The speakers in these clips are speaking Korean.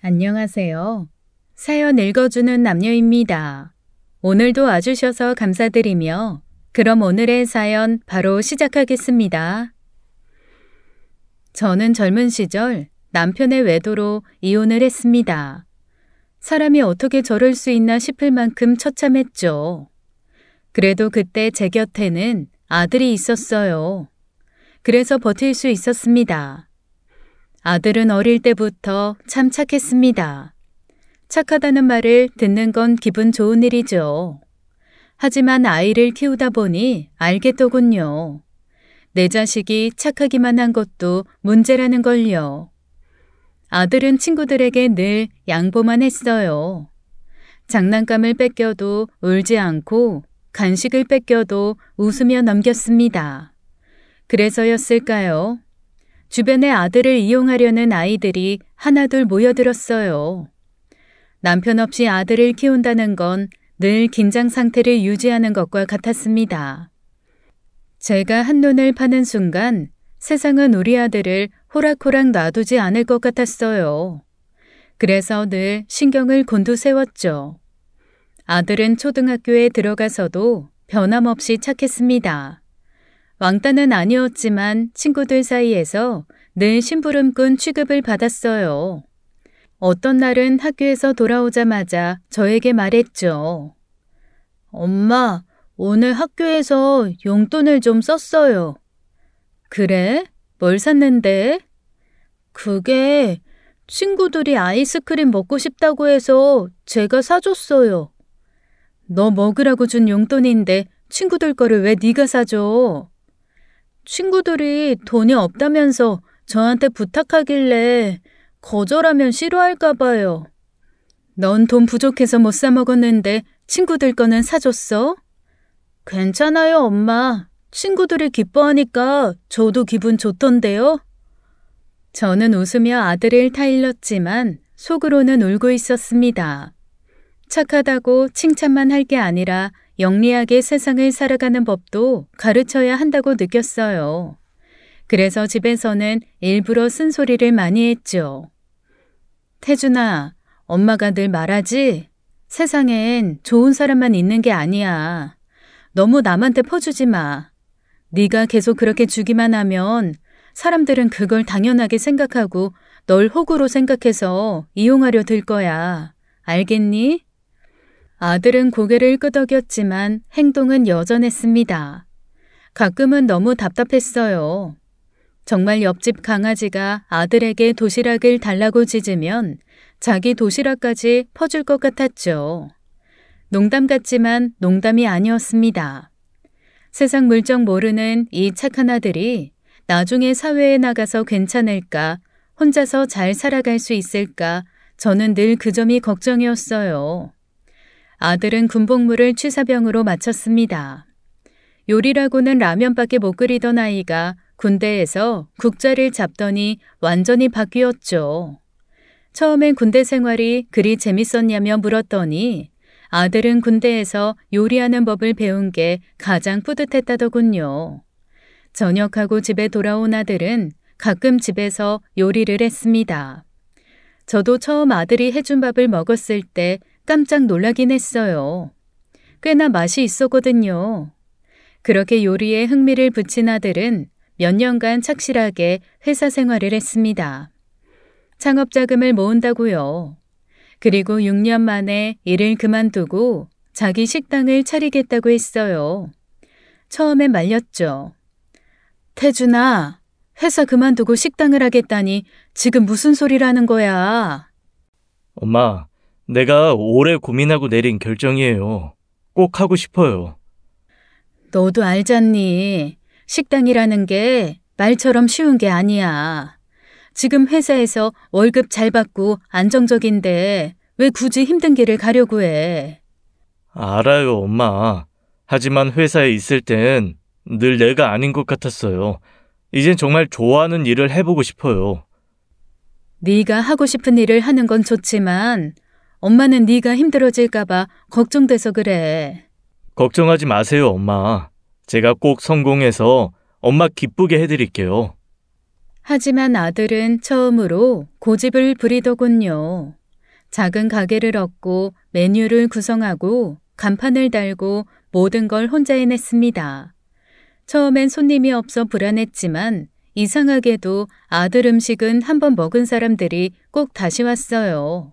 안녕하세요. 사연 읽어주는 남녀입니다. 오늘도 와주셔서 감사드리며 그럼 오늘의 사연 바로 시작하겠습니다. 저는 젊은 시절 남편의 외도로 이혼을 했습니다. 사람이 어떻게 저럴 수 있나 싶을 만큼 처참했죠. 그래도 그때 제 곁에는 아들이 있었어요. 그래서 버틸 수 있었습니다. 아들은 어릴 때부터 참 착했습니다. 착하다는 말을 듣는 건 기분 좋은 일이죠. 하지만 아이를 키우다 보니 알겠더군요. 내 자식이 착하기만 한 것도 문제라는 걸요. 아들은 친구들에게 늘 양보만 했어요. 장난감을 뺏겨도 울지 않고 간식을 뺏겨도 웃으며 넘겼습니다. 그래서였을까요? 주변에 아들을 이용하려는 아이들이 하나둘 모여들었어요. 남편 없이 아들을 키운다는 건 늘 긴장 상태를 유지하는 것과 같았습니다. 제가 한눈을 파는 순간 세상은 우리 아들을 호락호락 놔두지 않을 것 같았어요. 그래서 늘 신경을 곤두세웠죠. 아들은 초등학교에 들어가서도 변함없이 착했습니다. 왕따는 아니었지만 친구들 사이에서 늘 심부름꾼 취급을 받았어요. 어떤 날은 학교에서 돌아오자마자 저에게 말했죠. 엄마, 오늘 학교에서 용돈을 좀 썼어요. 그래? 뭘 샀는데? 그게 친구들이 아이스크림 먹고 싶다고 해서 제가 사줬어요. 너 먹으라고 준 용돈인데 친구들 거를 왜 네가 사줘? 친구들이 돈이 없다면서 저한테 부탁하길래 거절하면 싫어할까 봐요. 넌 돈 부족해서 못 사 먹었는데 친구들 거는 사줬어? 괜찮아요, 엄마. 친구들이 기뻐하니까 저도 기분 좋던데요. 저는 웃으며 아들을 타일렀지만 속으로는 울고 있었습니다. 착하다고 칭찬만 할 게 아니라 영리하게 세상을 살아가는 법도 가르쳐야 한다고 느꼈어요. 그래서 집에서는 일부러 쓴소리를 많이 했죠. 태준아, 엄마가 늘 말하지? 세상엔 좋은 사람만 있는 게 아니야. 너무 남한테 퍼주지 마. 네가 계속 그렇게 주기만 하면 사람들은 그걸 당연하게 생각하고 널 호구로 생각해서 이용하려 들 거야. 알겠니? 아들은 고개를 끄덕였지만 행동은 여전했습니다. 가끔은 너무 답답했어요. 정말 옆집 강아지가 아들에게 도시락을 달라고 짖으면 자기 도시락까지 퍼줄 것 같았죠. 농담 같지만 농담이 아니었습니다. 세상 물정 모르는 이 착한 아들이 나중에 사회에 나가서 괜찮을까, 혼자서 잘 살아갈 수 있을까, 저는 늘 그 점이 걱정이었어요. 아들은 군복무를 취사병으로 마쳤습니다. 요리라고는 라면밖에 못 끓이던 아이가 군대에서 국자를 잡더니 완전히 바뀌었죠. 처음엔 군대 생활이 그리 재밌었냐며 물었더니 아들은 군대에서 요리하는 법을 배운 게 가장 뿌듯했다더군요. 전역하고 집에 돌아온 아들은 가끔 집에서 요리를 했습니다. 저도 처음 아들이 해준 밥을 먹었을 때 깜짝 놀라긴 했어요. 꽤나 맛이 있었거든요. 그렇게 요리에 흥미를 붙인 아들은 몇 년간 착실하게 회사 생활을 했습니다. 창업자금을 모은다고요. 그리고 6년 만에 일을 그만두고 자기 식당을 차리겠다고 했어요. 처음엔 말렸죠. 태준아, 회사 그만두고 식당을 하겠다니 지금 무슨 소리라는 거야? 엄마, 내가 오래 고민하고 내린 결정이에요. 꼭 하고 싶어요. 너도 알잖니. 식당이라는 게 말처럼 쉬운 게 아니야. 지금 회사에서 월급 잘 받고 안정적인데 왜 굳이 힘든 길을 가려고 해? 알아요, 엄마. 하지만 회사에 있을 땐 늘 내가 아닌 것 같았어요. 이젠 정말 좋아하는 일을 해보고 싶어요. 네가 하고 싶은 일을 하는 건 좋지만 엄마는 네가 힘들어질까 봐 걱정돼서 그래. 걱정하지 마세요, 엄마. 제가 꼭 성공해서 엄마 기쁘게 해드릴게요. 하지만 아들은 처음으로 고집을 부리더군요. 작은 가게를 얻고 메뉴를 구성하고 간판을 달고 모든 걸 혼자 해냈습니다. 처음엔 손님이 없어 불안했지만 이상하게도 아들 음식은 한번 먹은 사람들이 꼭 다시 왔어요.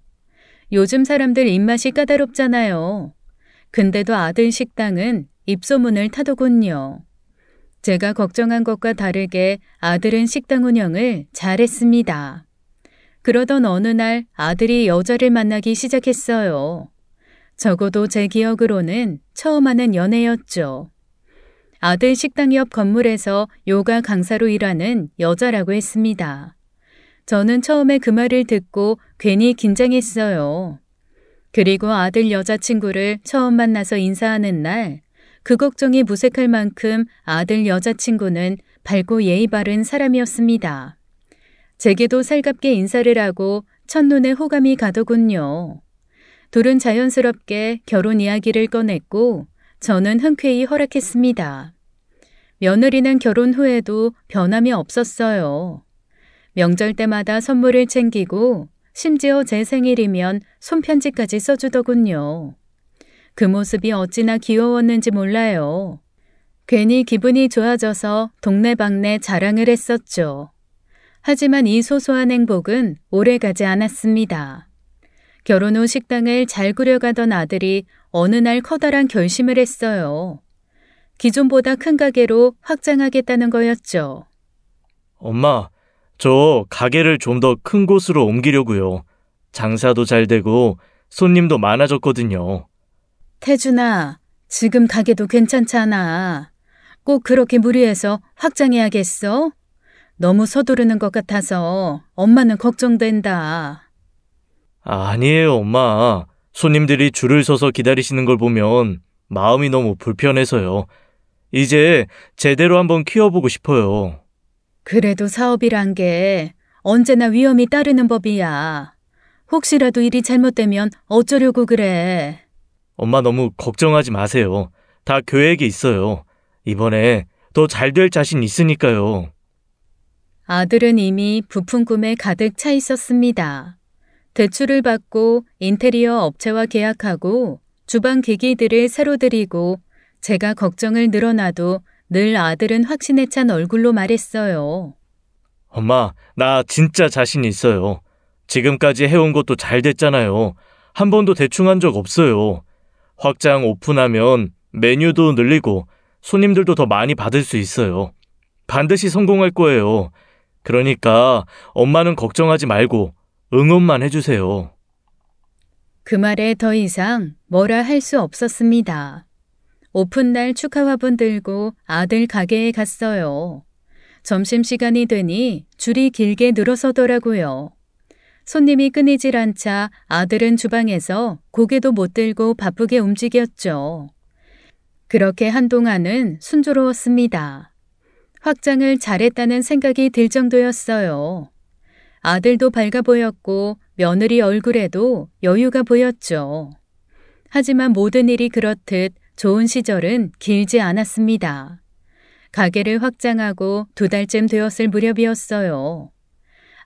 요즘 사람들 입맛이 까다롭잖아요. 근데도 아들 식당은 입소문을 타더군요. 제가 걱정한 것과 다르게 아들은 식당 운영을 잘했습니다. 그러던 어느 날 아들이 여자를 만나기 시작했어요. 적어도 제 기억으로는 처음 하는 연애였죠. 아들 식당 옆 건물에서 요가 강사로 일하는 여자라고 했습니다. 저는 처음에 그 말을 듣고 괜히 긴장했어요. 그리고 아들 여자친구를 처음 만나서 인사하는 날, 그 걱정이 무색할 만큼 아들 여자친구는 밝고 예의 바른 사람이었습니다. 제게도 살갑게 인사를 하고 첫눈에 호감이 가더군요. 둘은 자연스럽게 결혼 이야기를 꺼냈고 저는 흔쾌히 허락했습니다. 며느리는 결혼 후에도 변함이 없었어요. 명절 때마다 선물을 챙기고 심지어 제 생일이면 손편지까지 써주더군요. 그 모습이 어찌나 귀여웠는지 몰라요. 괜히 기분이 좋아져서 동네방네 자랑을 했었죠. 하지만 이 소소한 행복은 오래가지 않았습니다. 결혼 후 식당을 잘 꾸려가던 아들이 어느 날 커다란 결심을 했어요. 기존보다 큰 가게로 확장하겠다는 거였죠. 엄마, 저 가게를 좀 더 큰 곳으로 옮기려고요. 장사도 잘 되고 손님도 많아졌거든요. 태준아, 지금 가게도 괜찮잖아. 꼭 그렇게 무리해서 확장해야겠어? 너무 서두르는 것 같아서 엄마는 걱정된다. 아니에요, 엄마. 손님들이 줄을 서서 기다리시는 걸 보면 마음이 너무 불편해서요. 이제 제대로 한번 키워보고 싶어요. 그래도 사업이란 게 언제나 위험이 따르는 법이야. 혹시라도 일이 잘못되면 어쩌려고 그래. 엄마 너무 걱정하지 마세요. 다 계획이 있어요. 이번에 더 잘 될 자신 있으니까요. 아들은 이미 부푼 꿈에 가득 차 있었습니다. 대출을 받고 인테리어 업체와 계약하고 주방 기기들을 새로 들이고 제가 걱정을 늘어놔도 늘 아들은 확신에 찬 얼굴로 말했어요. 엄마, 나 진짜 자신 있어요. 지금까지 해온 것도 잘 됐잖아요. 한 번도 대충 한 적 없어요. 확장 오픈하면 메뉴도 늘리고 손님들도 더 많이 받을 수 있어요. 반드시 성공할 거예요. 그러니까 엄마는 걱정하지 말고 응원만 해주세요. 그 말에 더 이상 뭐라 할 수 없었습니다. 오픈날 축하 화분 들고 아들 가게에 갔어요. 점심시간이 되니 줄이 길게 늘어서더라고요. 손님이 끊이질 않자 아들은 주방에서 고개도 못 들고 바쁘게 움직였죠. 그렇게 한동안은 순조로웠습니다. 확장을 잘했다는 생각이 들 정도였어요. 아들도 밝아 보였고 며느리 얼굴에도 여유가 보였죠. 하지만 모든 일이 그렇듯 좋은 시절은 길지 않았습니다. 가게를 확장하고 2달쯤 되었을 무렵이었어요.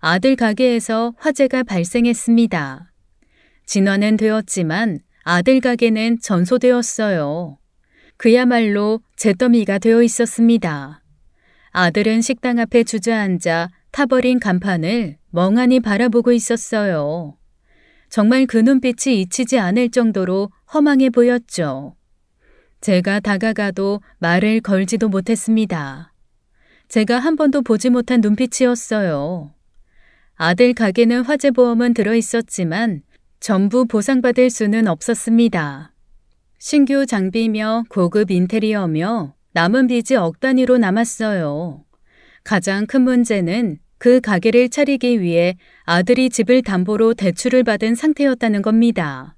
아들 가게에서 화재가 발생했습니다. 진화는 되었지만 아들 가게는 전소되었어요. 그야말로 잿더미가 되어 있었습니다. 아들은 식당 앞에 주저앉아 타버린 간판을 멍하니 바라보고 있었어요. 정말 그 눈빛이 잊히지 않을 정도로 허망해 보였죠. 제가 다가가도 말을 걸지도 못했습니다. 제가 한 번도 보지 못한 눈빛이었어요. 아들 가게는 화재보험은 들어있었지만 전부 보상받을 수는 없었습니다. 신규 장비며 고급 인테리어며 남은 빚이 억 단위로 남았어요. 가장 큰 문제는 그 가게를 차리기 위해 아들이 집을 담보로 대출을 받은 상태였다는 겁니다.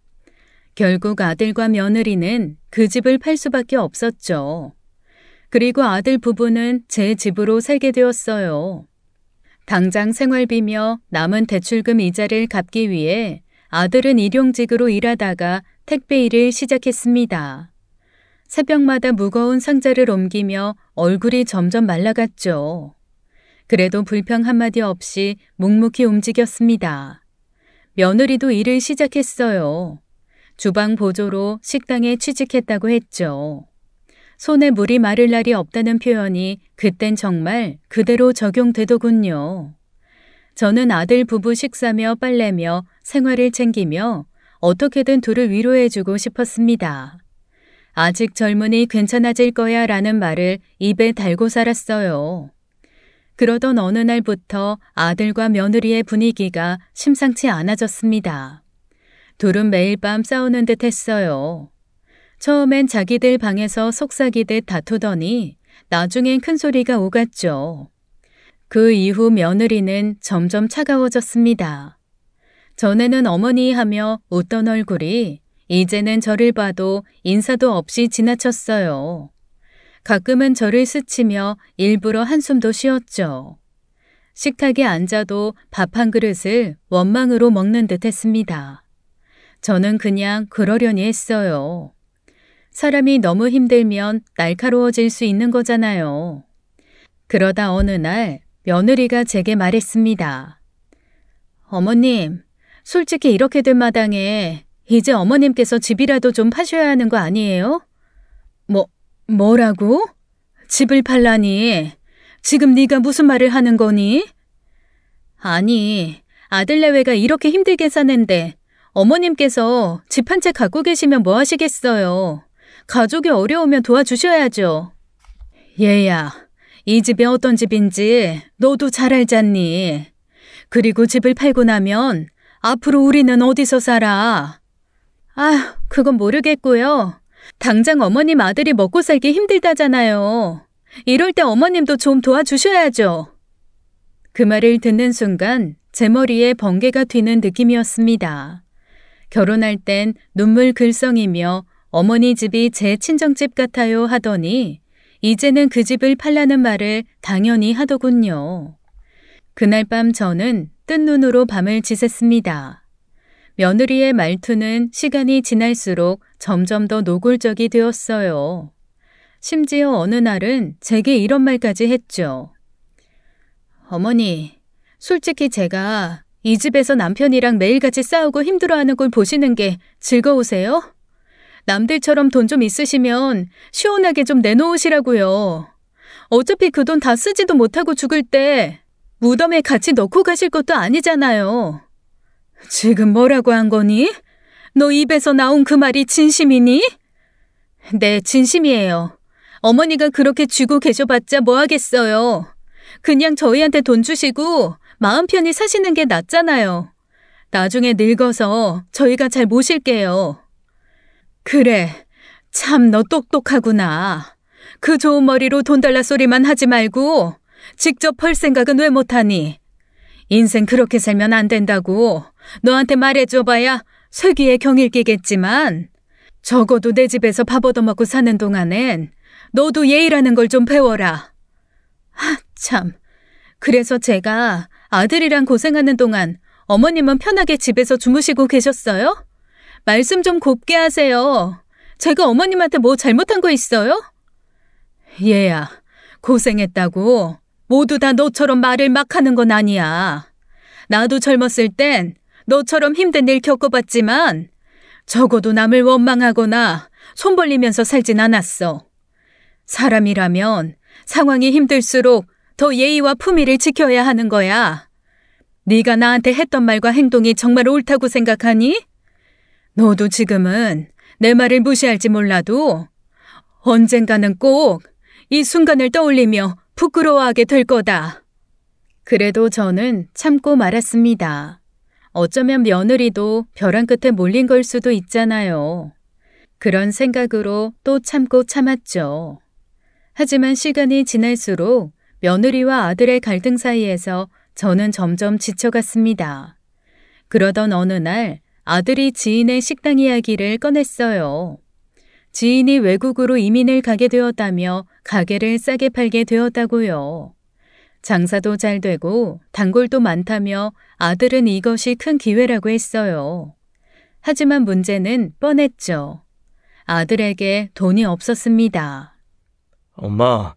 결국 아들과 며느리는 그 집을 팔 수밖에 없었죠. 그리고 아들 부부는 제 집으로 살게 되었어요. 당장 생활비며 남은 대출금 이자를 갚기 위해 아들은 일용직으로 일하다가 택배 일을 시작했습니다. 새벽마다 무거운 상자를 옮기며 얼굴이 점점 말라갔죠. 그래도 불평 한마디 없이 묵묵히 움직였습니다. 며느리도 일을 시작했어요. 주방 보조로 식당에 취직했다고 했죠. 손에 물이 마를 날이 없다는 표현이 그땐 정말 그대로 적용되더군요. 저는 아들 부부 식사며 빨래며 생활을 챙기며 어떻게든 둘을 위로해주고 싶었습니다. 아직 젊으니 괜찮아질 거야 라는 말을 입에 달고 살았어요. 그러던 어느 날부터 아들과 며느리의 분위기가 심상치 않아졌습니다. 둘은 매일 밤 싸우는 듯 했어요. 처음엔 자기들 방에서 속삭이듯 다투더니 나중엔 큰 소리가 오갔죠. 그 이후 며느리는 점점 차가워졌습니다. 전에는 어머니 하며 웃던 얼굴이 이제는 저를 봐도 인사도 없이 지나쳤어요. 가끔은 저를 스치며 일부러 한숨도 쉬었죠. 식탁에 앉아도 밥 한 그릇을 원망으로 먹는 듯 했습니다. 저는 그냥 그러려니 했어요. 사람이 너무 힘들면 날카로워질 수 있는 거잖아요. 그러다 어느 날 며느리가 제게 말했습니다. 어머님, 솔직히 이렇게 된 마당에 이제 어머님께서 집이라도 좀 파셔야 하는 거 아니에요? 뭐라고? 집을 팔라니? 지금 네가 무슨 말을 하는 거니? 아니, 아들 내외가 이렇게 힘들게 사는데 어머님께서 집 한 채 갖고 계시면 뭐 하시겠어요? 가족이 어려우면 도와주셔야죠. 얘야, 이 집이 어떤 집인지 너도 잘 알잖니. 그리고 집을 팔고 나면 앞으로 우리는 어디서 살아? 그건 모르겠고요. 당장 어머님 아들이 먹고 살기 힘들다잖아요. 이럴 때 어머님도 좀 도와주셔야죠. 그 말을 듣는 순간 제 머리에 번개가 튀는 느낌이었습니다. 결혼할 땐 눈물 글썽이며 어머니 집이 제 친정집 같아요 하더니 이제는 그 집을 팔라는 말을 당연히 하더군요. 그날 밤 저는 뜬 눈으로 밤을 지샜습니다. 며느리의 말투는 시간이 지날수록 점점 더 노골적이 되었어요. 심지어 어느 날은 제게 이런 말까지 했죠. 어머니, 솔직히 제가 이 집에서 남편이랑 매일같이 싸우고 힘들어하는 걸 보시는 게 즐거우세요? 남들처럼 돈 좀 있으시면 시원하게 좀 내놓으시라고요. 어차피 그 돈 다 쓰지도 못하고 죽을 때 무덤에 같이 넣고 가실 것도 아니잖아요. 지금 뭐라고 한 거니? 너 입에서 나온 그 말이 진심이니? 네, 진심이에요. 어머니가 그렇게 쥐고 계셔봤자 뭐 하겠어요. 그냥 저희한테 돈 주시고 마음 편히 사시는 게 낫잖아요. 나중에 늙어서 저희가 잘 모실게요. 그래, 참 너 똑똑하구나. 그 좋은 머리로 돈 달라 소리만 하지 말고 직접 펄 생각은 왜 못하니? 인생 그렇게 살면 안 된다고 너한테 말해줘봐야 쇠귀에 경일 끼겠지만 적어도 내 집에서 밥 얻어먹고 사는 동안엔 너도 예의라는 걸 좀 배워라. 참, 그래서 제가 아들이랑 고생하는 동안 어머님은 편하게 집에서 주무시고 계셨어요? 말씀 좀 곱게 하세요. 제가 어머님한테 뭐 잘못한 거 있어요? 얘야, 고생했다고 모두 다 너처럼 말을 막 하는 건 아니야. 나도 젊었을 땐 너처럼 힘든 일 겪어봤지만 적어도 남을 원망하거나 손 벌리면서 살진 않았어. 사람이라면 상황이 힘들수록 더 예의와 품위를 지켜야 하는 거야. 네가 나한테 했던 말과 행동이 정말 옳다고 생각하니? 너도 지금은 내 말을 무시할지 몰라도 언젠가는 꼭 이 순간을 떠올리며 부끄러워하게 될 거다. 그래도 저는 참고 말았습니다. 어쩌면 며느리도 벼랑 끝에 몰린 걸 수도 있잖아요. 그런 생각으로 또 참고 참았죠. 하지만 시간이 지날수록 며느리와 아들의 갈등 사이에서 저는 점점 지쳐갔습니다. 그러던 어느 날 아들이 지인의 식당 이야기를 꺼냈어요. 지인이 외국으로 이민을 가게 되었다며 가게를 싸게 팔게 되었다고요. 장사도 잘 되고 단골도 많다며 아들은 이것이 큰 기회라고 했어요. 하지만 문제는 뻔했죠. 아들에게 돈이 없었습니다. 엄마,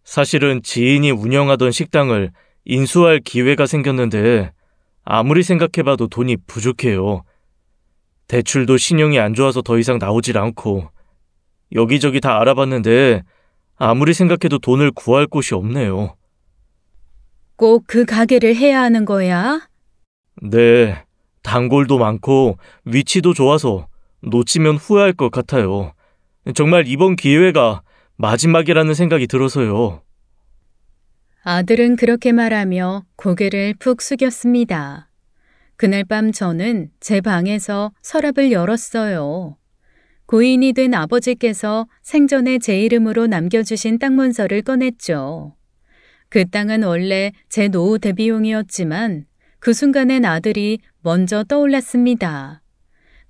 사실은 지인이 운영하던 식당을 인수할 기회가 생겼는데 아무리 생각해봐도 돈이 부족해요. 대출도 신용이 안 좋아서 더 이상 나오질 않고 여기저기 다 알아봤는데 아무리 생각해도 돈을 구할 곳이 없네요. 꼭 그 가게를 해야 하는 거야? 네, 단골도 많고 위치도 좋아서 놓치면 후회할 것 같아요. 정말 이번 기회가 마지막이라는 생각이 들어서요. 아들은 그렇게 말하며 고개를 푹 숙였습니다. 그날 밤 저는 제 방에서 서랍을 열었어요. 고인이 된 아버지께서 생전에 제 이름으로 남겨주신 땅 문서를 꺼냈죠. 그 땅은 원래 제 노후 대비용이었지만 그 순간엔 아들이 먼저 떠올랐습니다.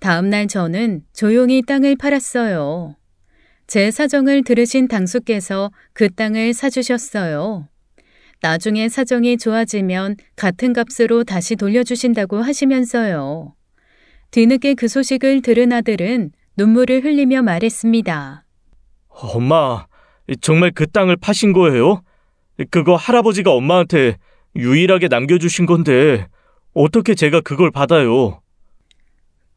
다음 날 저는 조용히 땅을 팔았어요. 제 사정을 들으신 당수께서 그 땅을 사주셨어요. 나중에 사정이 좋아지면 같은 값으로 다시 돌려주신다고 하시면서요. 뒤늦게 그 소식을 들은 아들은 눈물을 흘리며 말했습니다. 엄마, 정말 그 땅을 파신 거예요? 그거 할아버지가 엄마한테 유일하게 남겨주신 건데 어떻게 제가 그걸 받아요?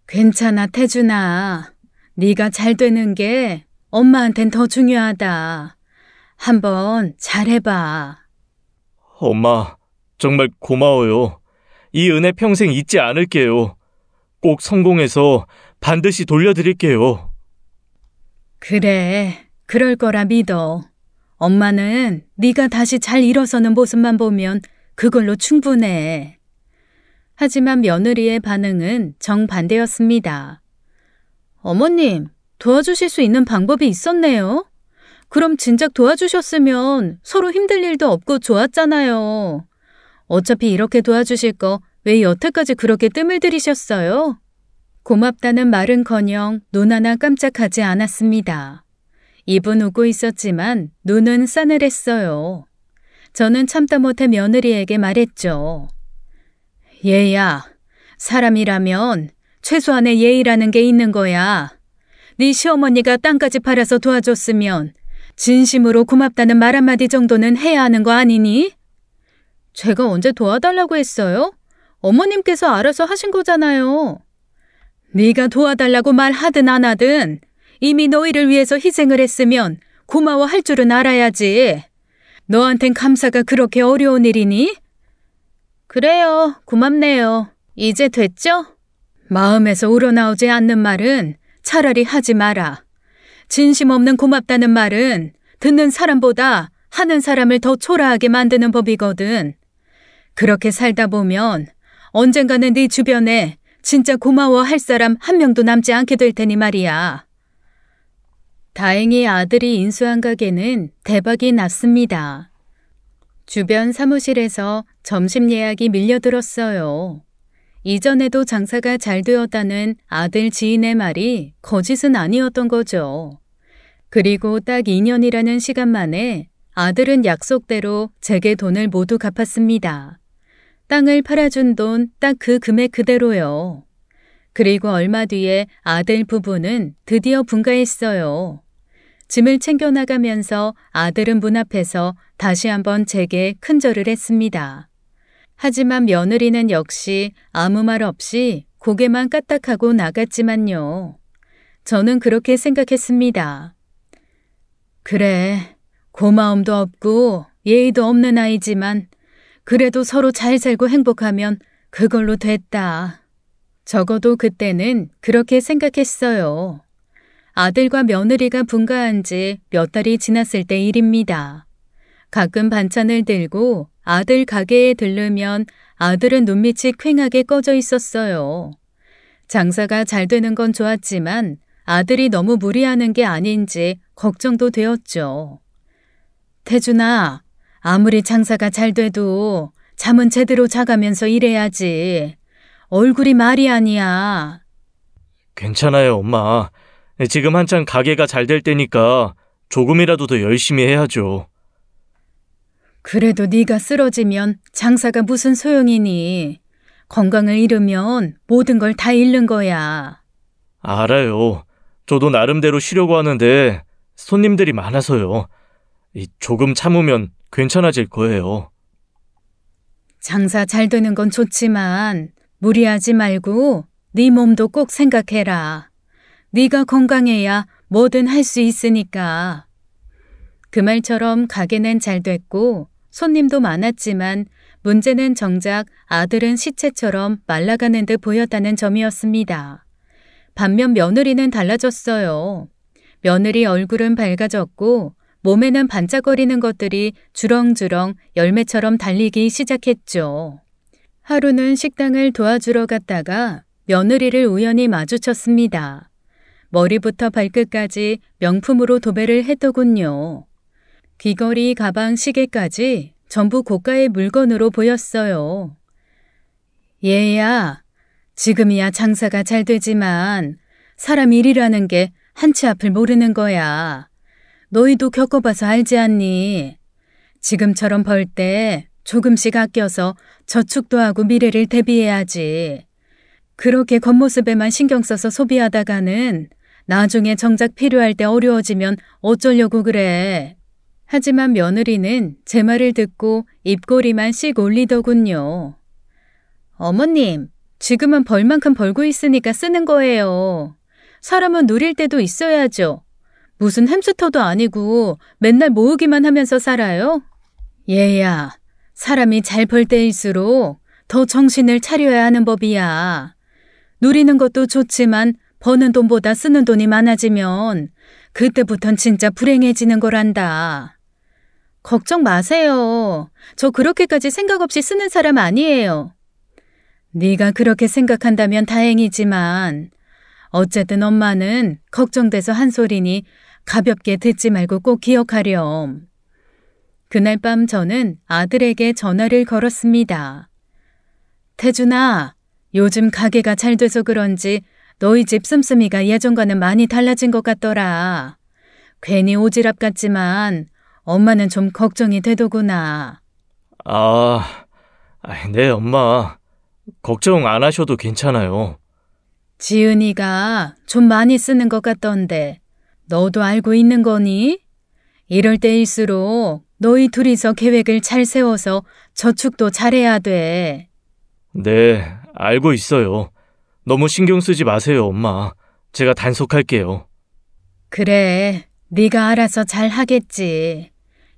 괜찮아, 태준아. 네가 잘 되는 게 엄마한텐 더 중요하다. 한번 잘해봐. 엄마, 정말 고마워요. 이 은혜 평생 잊지 않을게요. 꼭 성공해서 반드시 돌려드릴게요. 그래, 그럴 거라 믿어. 엄마는 네가 다시 잘 일어서는 모습만 보면 그걸로 충분해. 하지만 며느리의 반응은 정반대였습니다. 어머님, 도와주실 수 있는 방법이 있었네요. 그럼 진작 도와주셨으면 서로 힘들 일도 없고 좋았잖아요. 어차피 이렇게 도와주실 거 왜 여태까지 그렇게 뜸을 들이셨어요? 고맙다는 말은커녕 눈 하나 깜짝하지 않았습니다. 입은 웃고 있었지만 눈은 싸늘했어요. 저는 참다 못해 며느리에게 말했죠. 얘야, 사람이라면 최소한의 예의라는 게 있는 거야. 네 시어머니가 땅까지 팔아서 도와줬으면 진심으로 고맙다는 말 한마디 정도는 해야 하는 거 아니니? 제가 언제 도와달라고 했어요? 어머님께서 알아서 하신 거잖아요. 네가 도와달라고 말하든 안 하든 이미 너희를 위해서 희생을 했으면 고마워할 줄은 알아야지. 너한텐 감사가 그렇게 어려운 일이니? 그래요, 고맙네요. 이제 됐죠? 마음에서 우러나오지 않는 말은 차라리 하지 마라. 진심 없는 고맙다는 말은 듣는 사람보다 하는 사람을 더 초라하게 만드는 법이거든. 그렇게 살다 보면 언젠가는 네 주변에 진짜 고마워할 사람 한 명도 남지 않게 될 테니 말이야. 다행히 아들이 인수한 가게는 대박이 났습니다. 주변 사무실에서 점심 예약이 밀려들었어요. 이전에도 장사가 잘 되었다는 아들 지인의 말이 거짓은 아니었던 거죠. 그리고 딱 2년이라는 시간 만에 아들은 약속대로 제게 돈을 모두 갚았습니다. 땅을 팔아준 돈 딱 그 금액 그대로요. 그리고 얼마 뒤에 아들 부부는 드디어 분가했어요. 짐을 챙겨나가면서 아들은 문 앞에서 다시 한번 제게 큰절을 했습니다. 하지만 며느리는 역시 아무 말 없이 고개만 까딱하고 나갔지만요. 저는 그렇게 생각했습니다. 그래, 고마움도 없고 예의도 없는 아이지만 그래도 서로 잘 살고 행복하면 그걸로 됐다. 적어도 그때는 그렇게 생각했어요. 아들과 며느리가 분가한 지 몇 달이 지났을 때 일입니다. 가끔 반찬을 들고 아들 가게에 들르면 아들은 눈밑이 퀭하게 꺼져 있었어요. 장사가 잘 되는 건 좋았지만 아들이 너무 무리하는 게 아닌지 걱정도 되었죠. 태준아, 아무리 장사가 잘 돼도 잠은 제대로 자가면서 일해야지. 얼굴이 말이 아니야. 괜찮아요, 엄마. 지금 한창 가게가 잘 될 때니까 조금이라도 더 열심히 해야죠. 그래도 네가 쓰러지면 장사가 무슨 소용이니. 건강을 잃으면 모든 걸 다 잃는 거야. 알아요. 저도 나름대로 쉬려고 하는데 손님들이 많아서요. 조금 참으면 괜찮아질 거예요. 장사 잘 되는 건 좋지만 무리하지 말고 네 몸도 꼭 생각해라. 네가 건강해야 뭐든 할 수 있으니까. 그 말처럼 가게는 잘 됐고 손님도 많았지만 문제는 정작 아들은 시체처럼 말라가는 듯 보였다는 점이었습니다. 반면 며느리는 달라졌어요. 며느리 얼굴은 밝아졌고 몸에는 반짝거리는 것들이 주렁주렁 열매처럼 달리기 시작했죠. 하루는 식당을 도와주러 갔다가 며느리를 우연히 마주쳤습니다. 머리부터 발끝까지 명품으로 도배를 했더군요. 귀걸이, 가방, 시계까지 전부 고가의 물건으로 보였어요. 얘야, 지금이야 장사가 잘 되지만 사람 일이라는 게 한치 앞을 모르는 거야. 너희도 겪어봐서 알지 않니? 지금처럼 벌 때 조금씩 아껴서 저축도 하고 미래를 대비해야지. 그렇게 겉모습에만 신경 써서 소비하다가는 나중에 정작 필요할 때 어려워지면 어쩌려고 그래. 하지만 며느리는 제 말을 듣고 입꼬리만 씩 올리더군요. 어머님, 지금은 벌 만큼 벌고 있으니까 쓰는 거예요. 사람은 누릴 때도 있어야죠. 무슨 햄스터도 아니고 맨날 모으기만 하면서 살아요? 얘야, 사람이 잘 벌 때일수록 더 정신을 차려야 하는 법이야. 누리는 것도 좋지만 버는 돈보다 쓰는 돈이 많아지면 그때부턴 진짜 불행해지는 거란다. 걱정 마세요. 저 그렇게까지 생각 없이 쓰는 사람 아니에요. 네가 그렇게 생각한다면 다행이지만 어쨌든 엄마는 걱정돼서 한 소리니 가볍게 듣지 말고 꼭 기억하렴. 그날 밤 저는 아들에게 전화를 걸었습니다. 태준아, 요즘 가게가 잘 돼서 그런지 너희 집 씀씀이가 예전과는 많이 달라진 것 같더라. 괜히 오지랖 같지만 엄마는 좀 걱정이 되더구나. 네, 엄마. 걱정 안 하셔도 괜찮아요. 지은이가 좀 많이 쓰는 것 같던데 너도 알고 있는 거니? 이럴 때일수록 너희 둘이서 계획을 잘 세워서 저축도 잘해야 돼. 네, 알고 있어요. 너무 신경 쓰지 마세요, 엄마. 제가 단속할게요. 그래, 네가 알아서 잘 하겠지.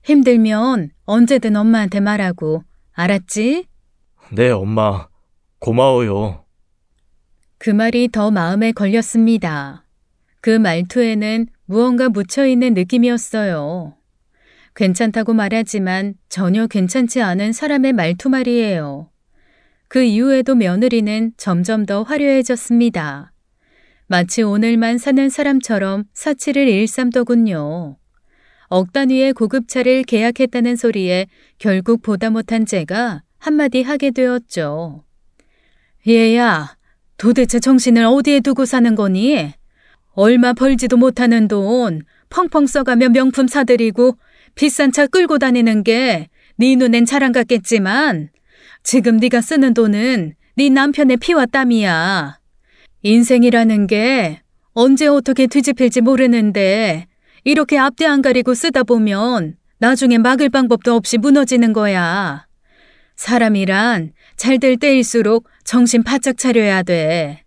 힘들면 언제든 엄마한테 말하고, 알았지? 네, 엄마. 고마워요. 그 말이 더 마음에 걸렸습니다. 그 말투에는 무언가 묻혀있는 느낌이었어요. 괜찮다고 말하지만 전혀 괜찮지 않은 사람의 말투 말이에요. 그 이후에도 며느리는 점점 더 화려해졌습니다. 마치 오늘만 사는 사람처럼 사치를 일삼더군요. 억 단위의 고급차를 계약했다는 소리에 결국 보다 못한 제가 한마디 하게 되었죠. 얘야, 도대체 정신을 어디에 두고 사는 거니? 얼마 벌지도 못하는 돈 펑펑 써가며 명품 사들이고 비싼 차 끌고 다니는 게 네 눈엔 자랑 같겠지만 지금 네가 쓰는 돈은 네 남편의 피와 땀이야. 인생이라는 게 언제 어떻게 뒤집힐지 모르는데 이렇게 앞뒤 안 가리고 쓰다 보면 나중에 막을 방법도 없이 무너지는 거야. 사람이란 잘 될 때일수록 정신 바짝 차려야 돼.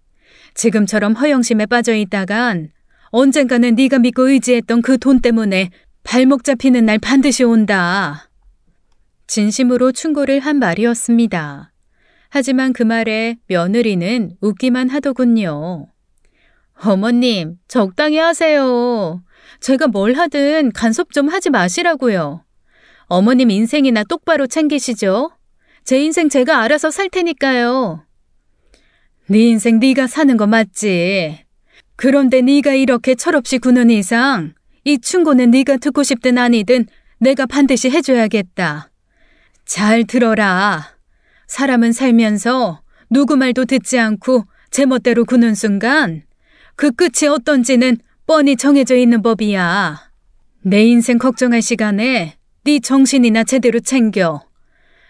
지금처럼 허영심에 빠져 있다간 언젠가는 네가 믿고 의지했던 그 돈 때문에 발목 잡히는 날 반드시 온다. 진심으로 충고를 한 말이었습니다. 하지만 그 말에 며느리는 웃기만 하더군요. 어머님, 적당히 하세요. 제가 뭘 하든 간섭 좀 하지 마시라고요. 어머님 인생이나 똑바로 챙기시죠. 제 인생 제가 알아서 살 테니까요. 네 인생 네가 사는 거 맞지. 그런데 네가 이렇게 철없이 구는 이상 이 충고는 네가 듣고 싶든 아니든 내가 반드시 해줘야겠다. 잘 들어라. 사람은 살면서 누구 말도 듣지 않고 제멋대로 구는 순간 그 끝이 어떤지는 뻔히 정해져 있는 법이야. 내 인생 걱정할 시간에 네 정신이나 제대로 챙겨.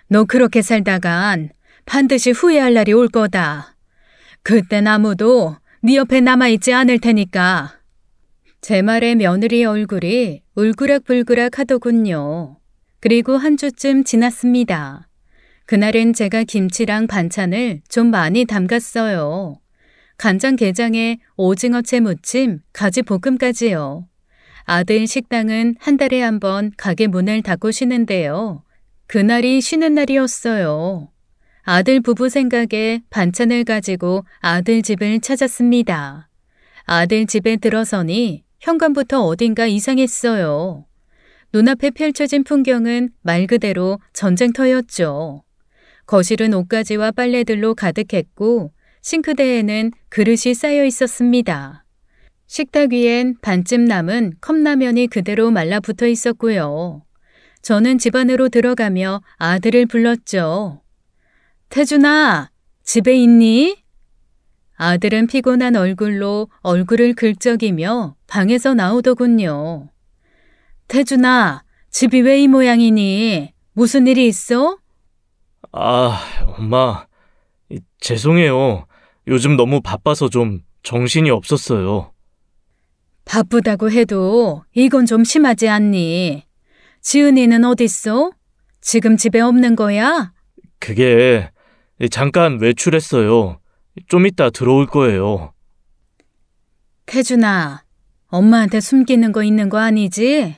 너 그렇게 살다간 반드시 후회할 날이 올 거다. 그땐 아무도 네 옆에 남아있지 않을 테니까. 제 말에 며느리의 얼굴이 울그락불그락 하더군요. 그리고 한 주쯤 지났습니다. 그날은 제가 김치랑 반찬을 좀 많이 담갔어요. 간장게장에 오징어채 무침, 가지 볶음까지요. 아들 식당은 한 달에 한 번 가게 문을 닫고 쉬는데요. 그날이 쉬는 날이었어요. 아들 부부 생각에 반찬을 가지고 아들 집을 찾았습니다. 아들 집에 들어서니 현관부터 어딘가 이상했어요. 눈앞에 펼쳐진 풍경은 말 그대로 전쟁터였죠. 거실은 옷가지와 빨래들로 가득했고 싱크대에는 그릇이 쌓여 있었습니다. 식탁 위엔 반쯤 남은 컵라면이 그대로 말라붙어 있었고요. 저는 집 안으로 들어가며 아들을 불렀죠. 태준아, 집에 있니? 아들은 피곤한 얼굴로 얼굴을 긁적이며 방에서 나오더군요. 태준아, 집이 왜 이 모양이니? 무슨 일이 있어? 엄마, 죄송해요. 요즘 너무 바빠서 좀 정신이 없었어요. 바쁘다고 해도 이건 좀 심하지 않니? 지은이는 어딨어? 지금 집에 없는 거야? 그게 잠깐 외출했어요. 좀 이따 들어올 거예요. 태준아, 엄마한테 숨기는 거 있는 거 아니지?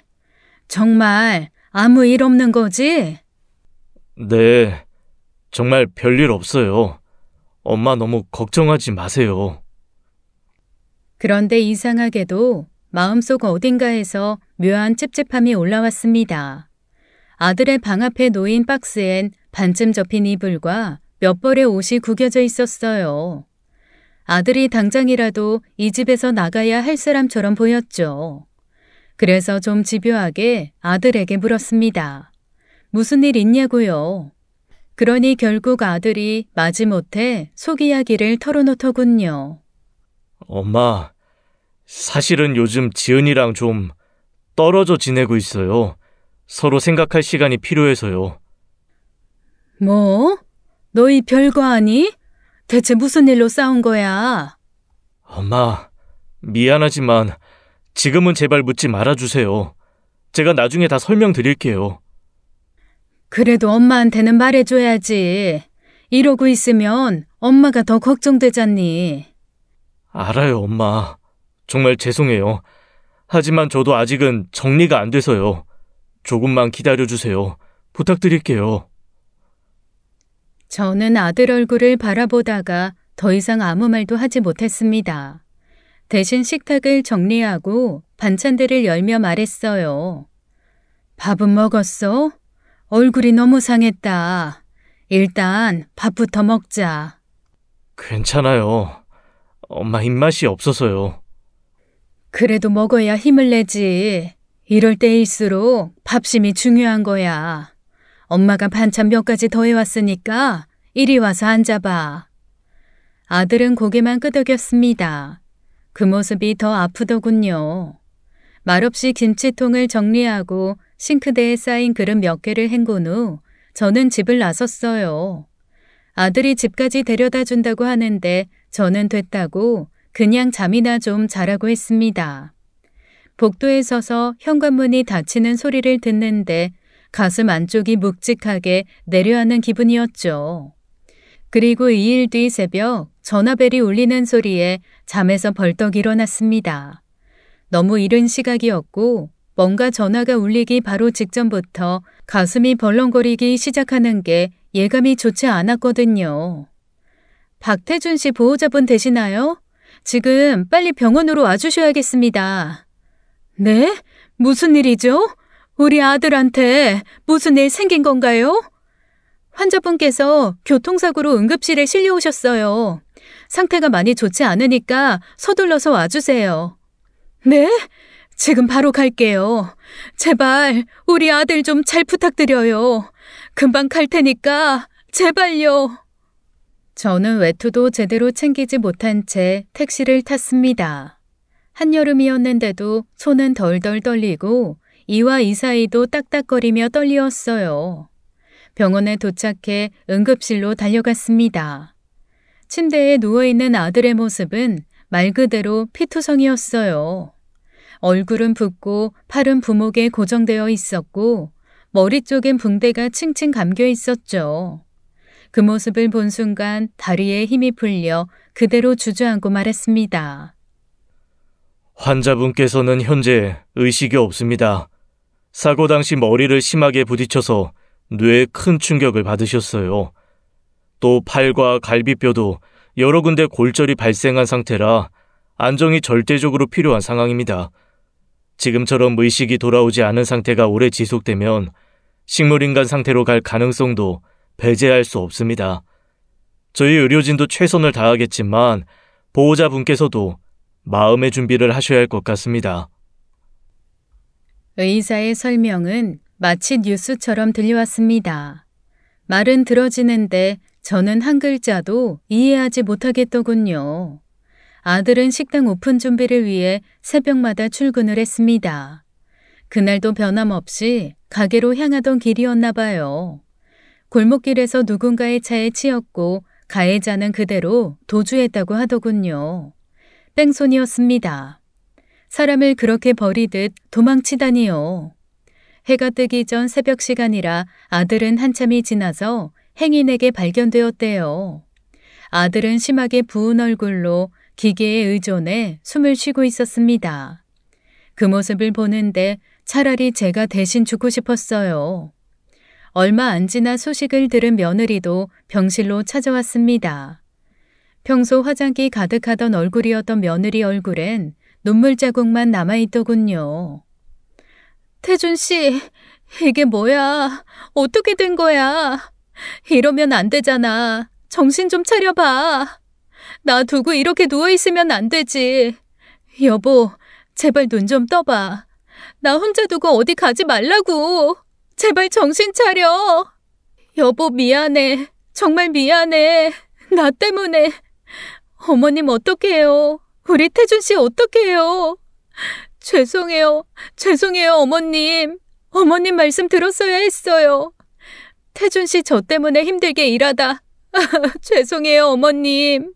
정말 아무 일 없는 거지? 네, 정말 별일 없어요. 엄마 너무 걱정하지 마세요. 그런데 이상하게도 마음속 어딘가에서 묘한 찝찝함이 올라왔습니다. 아들의 방 앞에 놓인 박스엔 반쯤 접힌 이불과 몇 벌의 옷이 구겨져 있었어요. 아들이 당장이라도 이 집에서 나가야 할 사람처럼 보였죠. 그래서 좀 집요하게 아들에게 물었습니다. 무슨 일 있냐고요? 그러니 결국 아들이 마지못해 속 이야기를 털어놓더군요. 엄마, 사실은 요즘 지은이랑 좀 떨어져 지내고 있어요. 서로 생각할 시간이 필요해서요. 뭐? 너희 별거 아니? 대체 무슨 일로 싸운 거야? 엄마, 미안하지만 지금은 제발 묻지 말아주세요. 제가 나중에 다 설명드릴게요. 그래도 엄마한테는 말해줘야지. 이러고 있으면 엄마가 더 걱정되잖니. 알아요, 엄마. 정말 죄송해요. 하지만 저도 아직은 정리가 안 돼서요. 조금만 기다려주세요. 부탁드릴게요. 저는 아들 얼굴을 바라보다가 더 이상 아무 말도 하지 못했습니다. 대신 식탁을 정리하고 반찬들을 열며 말했어요. 밥은 먹었어? 얼굴이 너무 상했다. 일단 밥부터 먹자. 괜찮아요. 엄마 입맛이 없어서요. 그래도 먹어야 힘을 내지. 이럴 때일수록 밥심이 중요한 거야. 엄마가 반찬 몇 가지 더해왔으니까 이리 와서 앉아봐. 아들은 고개만 끄덕였습니다. 그 모습이 더 아프더군요. 말없이 김치통을 정리하고 싱크대에 쌓인 그릇 몇 개를 헹군 후 저는 집을 나섰어요. 아들이 집까지 데려다 준다고 하는데 저는 됐다고 그냥 잠이나 좀 자라고 했습니다. 복도에 서서 현관문이 닫히는 소리를 듣는데 가슴 안쪽이 묵직하게 내려앉는 기분이었죠. 그리고 2일 뒤 새벽 전화벨이 울리는 소리에 잠에서 벌떡 일어났습니다. 너무 이른 시각이었고 뭔가 전화가 울리기 바로 직전부터 가슴이 벌렁거리기 시작하는 게 예감이 좋지 않았거든요. 박태준 씨 보호자분 되시나요? 지금 빨리 병원으로 와주셔야겠습니다. 네? 무슨 일이죠? 우리 아들한테 무슨 일 생긴 건가요? 환자분께서 교통사고로 응급실에 실려오셨어요. 상태가 많이 좋지 않으니까 서둘러서 와주세요. 네? 지금 바로 갈게요. 제발 우리 아들 좀 잘 부탁드려요. 금방 갈 테니까 제발요. 저는 외투도 제대로 챙기지 못한 채 택시를 탔습니다. 한여름이었는데도 손은 덜덜 떨리고 이와 이 사이도 딱딱거리며 떨리었어요. 병원에 도착해 응급실로 달려갔습니다. 침대에 누워있는 아들의 모습은 말 그대로 피투성이었어요. 얼굴은 붓고 팔은 부목에 고정되어 있었고 머리 쪽엔 붕대가 칭칭 감겨 있었죠. 그 모습을 본 순간 다리에 힘이 풀려 그대로 주저앉고 말했습니다. 환자분께서는 현재 의식이 없습니다. 사고 당시 머리를 심하게 부딪혀서 뇌에 큰 충격을 받으셨어요. 또 팔과 갈비뼈도 여러 군데 골절이 발생한 상태라 안정이 절대적으로 필요한 상황입니다. 지금처럼 의식이 돌아오지 않은 상태가 오래 지속되면 식물인간 상태로 갈 가능성도 배제할 수 없습니다. 저희 의료진도 최선을 다하겠지만 보호자분께서도 마음의 준비를 하셔야 할 것 같습니다. 의사의 설명은 마치 뉴스처럼 들려왔습니다. 말은 들어지는데 저는 한 글자도 이해하지 못하겠더군요. 아들은 식당 오픈 준비를 위해 새벽마다 출근을 했습니다. 그날도 변함없이 가게로 향하던 길이었나 봐요. 골목길에서 누군가의 차에 치였고 가해자는 그대로 도주했다고 하더군요. 뺑소니였습니다. 사람을 그렇게 버리듯 도망치다니요. 해가 뜨기 전 새벽 시간이라 아들은 한참이 지나서 행인에게 발견되었대요. 아들은 심하게 부은 얼굴로 기계에 의존해 숨을 쉬고 있었습니다. 그 모습을 보는데 차라리 제가 대신 죽고 싶었어요. 얼마 안 지나 소식을 들은 며느리도 병실로 찾아왔습니다. 평소 화장기 가득하던 얼굴이었던 며느리 얼굴엔 눈물 자국만 남아있더군요. 태준 씨, 이게 뭐야? 어떻게 된 거야? 이러면 안 되잖아. 정신 좀 차려봐. 나 두고 이렇게 누워있으면 안 되지. 여보, 제발 눈 좀 떠봐. 나 혼자 두고 어디 가지 말라고. 제발 정신 차려. 여보, 미안해. 정말 미안해. 나 때문에. 어머님 어떡해요? 우리 태준 씨 어떡해요? 죄송해요. 죄송해요, 어머님. 어머님 말씀 들었어야 했어요. 태준 씨 저 때문에 힘들게 일하다. 죄송해요, 어머님.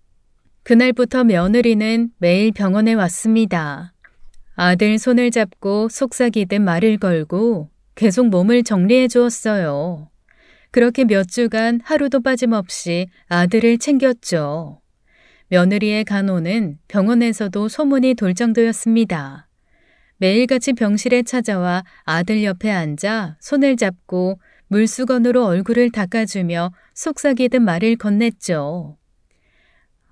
그날부터 며느리는 매일 병원에 왔습니다. 아들 손을 잡고 속삭이듯 말을 걸고 계속 몸을 정리해 주었어요. 그렇게 몇 주간 하루도 빠짐없이 아들을 챙겼죠. 며느리의 간호는 병원에서도 소문이 돌 정도였습니다. 매일같이 병실에 찾아와 아들 옆에 앉아 손을 잡고 물수건으로 얼굴을 닦아주며 속삭이듯 말을 건넸죠.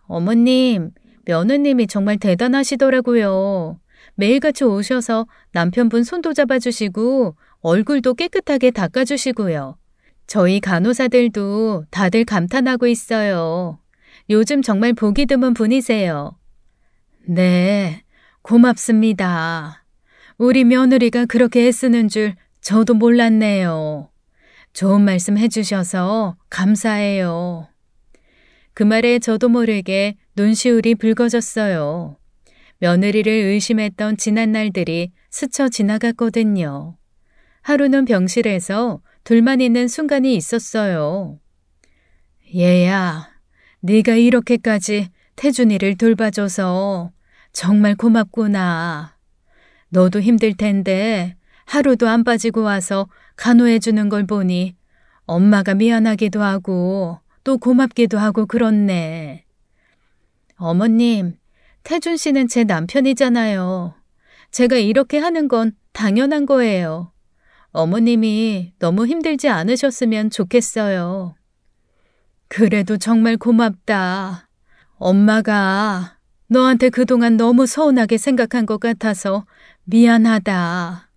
어머님, 며느님이 정말 대단하시더라고요. 매일같이 오셔서 남편분 손도 잡아주시고 얼굴도 깨끗하게 닦아주시고요. 저희 간호사들도 다들 감탄하고 있어요. 요즘 정말 보기 드문 분이세요. 네, 고맙습니다. 우리 며느리가 그렇게 애쓰는 줄 저도 몰랐네요. 좋은 말씀 해주셔서 감사해요. 그 말에 저도 모르게 눈시울이 붉어졌어요. 며느리를 의심했던 지난 날들이 스쳐 지나갔거든요. 하루는 병실에서 둘만 있는 순간이 있었어요. 얘야, 네가 이렇게까지 태준이를 돌봐줘서 정말 고맙구나. 너도 힘들 텐데 하루도 안 빠지고 와서 간호해주는 걸 보니 엄마가 미안하기도 하고 또 고맙기도 하고 그렇네. 어머님, 태준 씨는 제 남편이잖아요. 제가 이렇게 하는 건 당연한 거예요. 어머님이 너무 힘들지 않으셨으면 좋겠어요. 그래도 정말 고맙다. 엄마가 너한테 그동안 너무 서운하게 생각한 것 같아서 미안하다.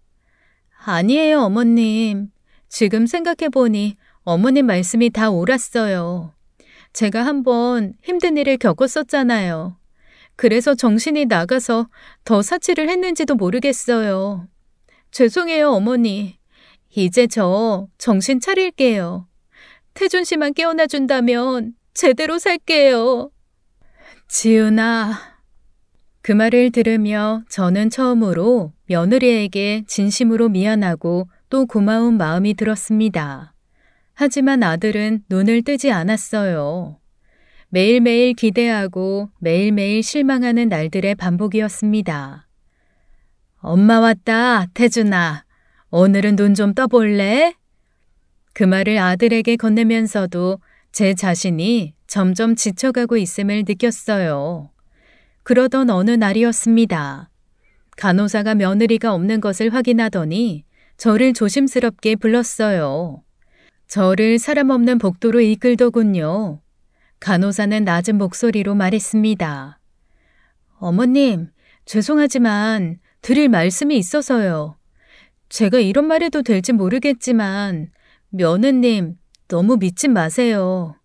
아니에요, 어머님. 지금 생각해보니 어머님 말씀이 다 옳았어요. 제가 한번 힘든 일을 겪었었잖아요. 그래서 정신이 나가서 더 사치를 했는지도 모르겠어요. 죄송해요, 어머니. 이제 저 정신 차릴게요. 태준 씨만 깨어나 준다면 제대로 살게요. 지은아. 그 말을 들으며 저는 처음으로 며느리에게 진심으로 미안하고 또 고마운 마음이 들었습니다. 하지만 아들은 눈을 뜨지 않았어요. 매일매일 기대하고 매일매일 실망하는 날들의 반복이었습니다. 엄마 왔다, 태준아. 오늘은 눈 좀 떠볼래? 그 말을 아들에게 건네면서도 제 자신이 점점 지쳐가고 있음을 느꼈어요. 그러던 어느 날이었습니다. 간호사가 며느리가 없는 것을 확인하더니 저를 조심스럽게 불렀어요. 저를 사람 없는 복도로 이끌더군요. 간호사는 낮은 목소리로 말했습니다. 어머님, 죄송하지만 드릴 말씀이 있어서요. 제가 이런 말 해도 될지 모르겠지만 며느님 너무 믿지 마세요.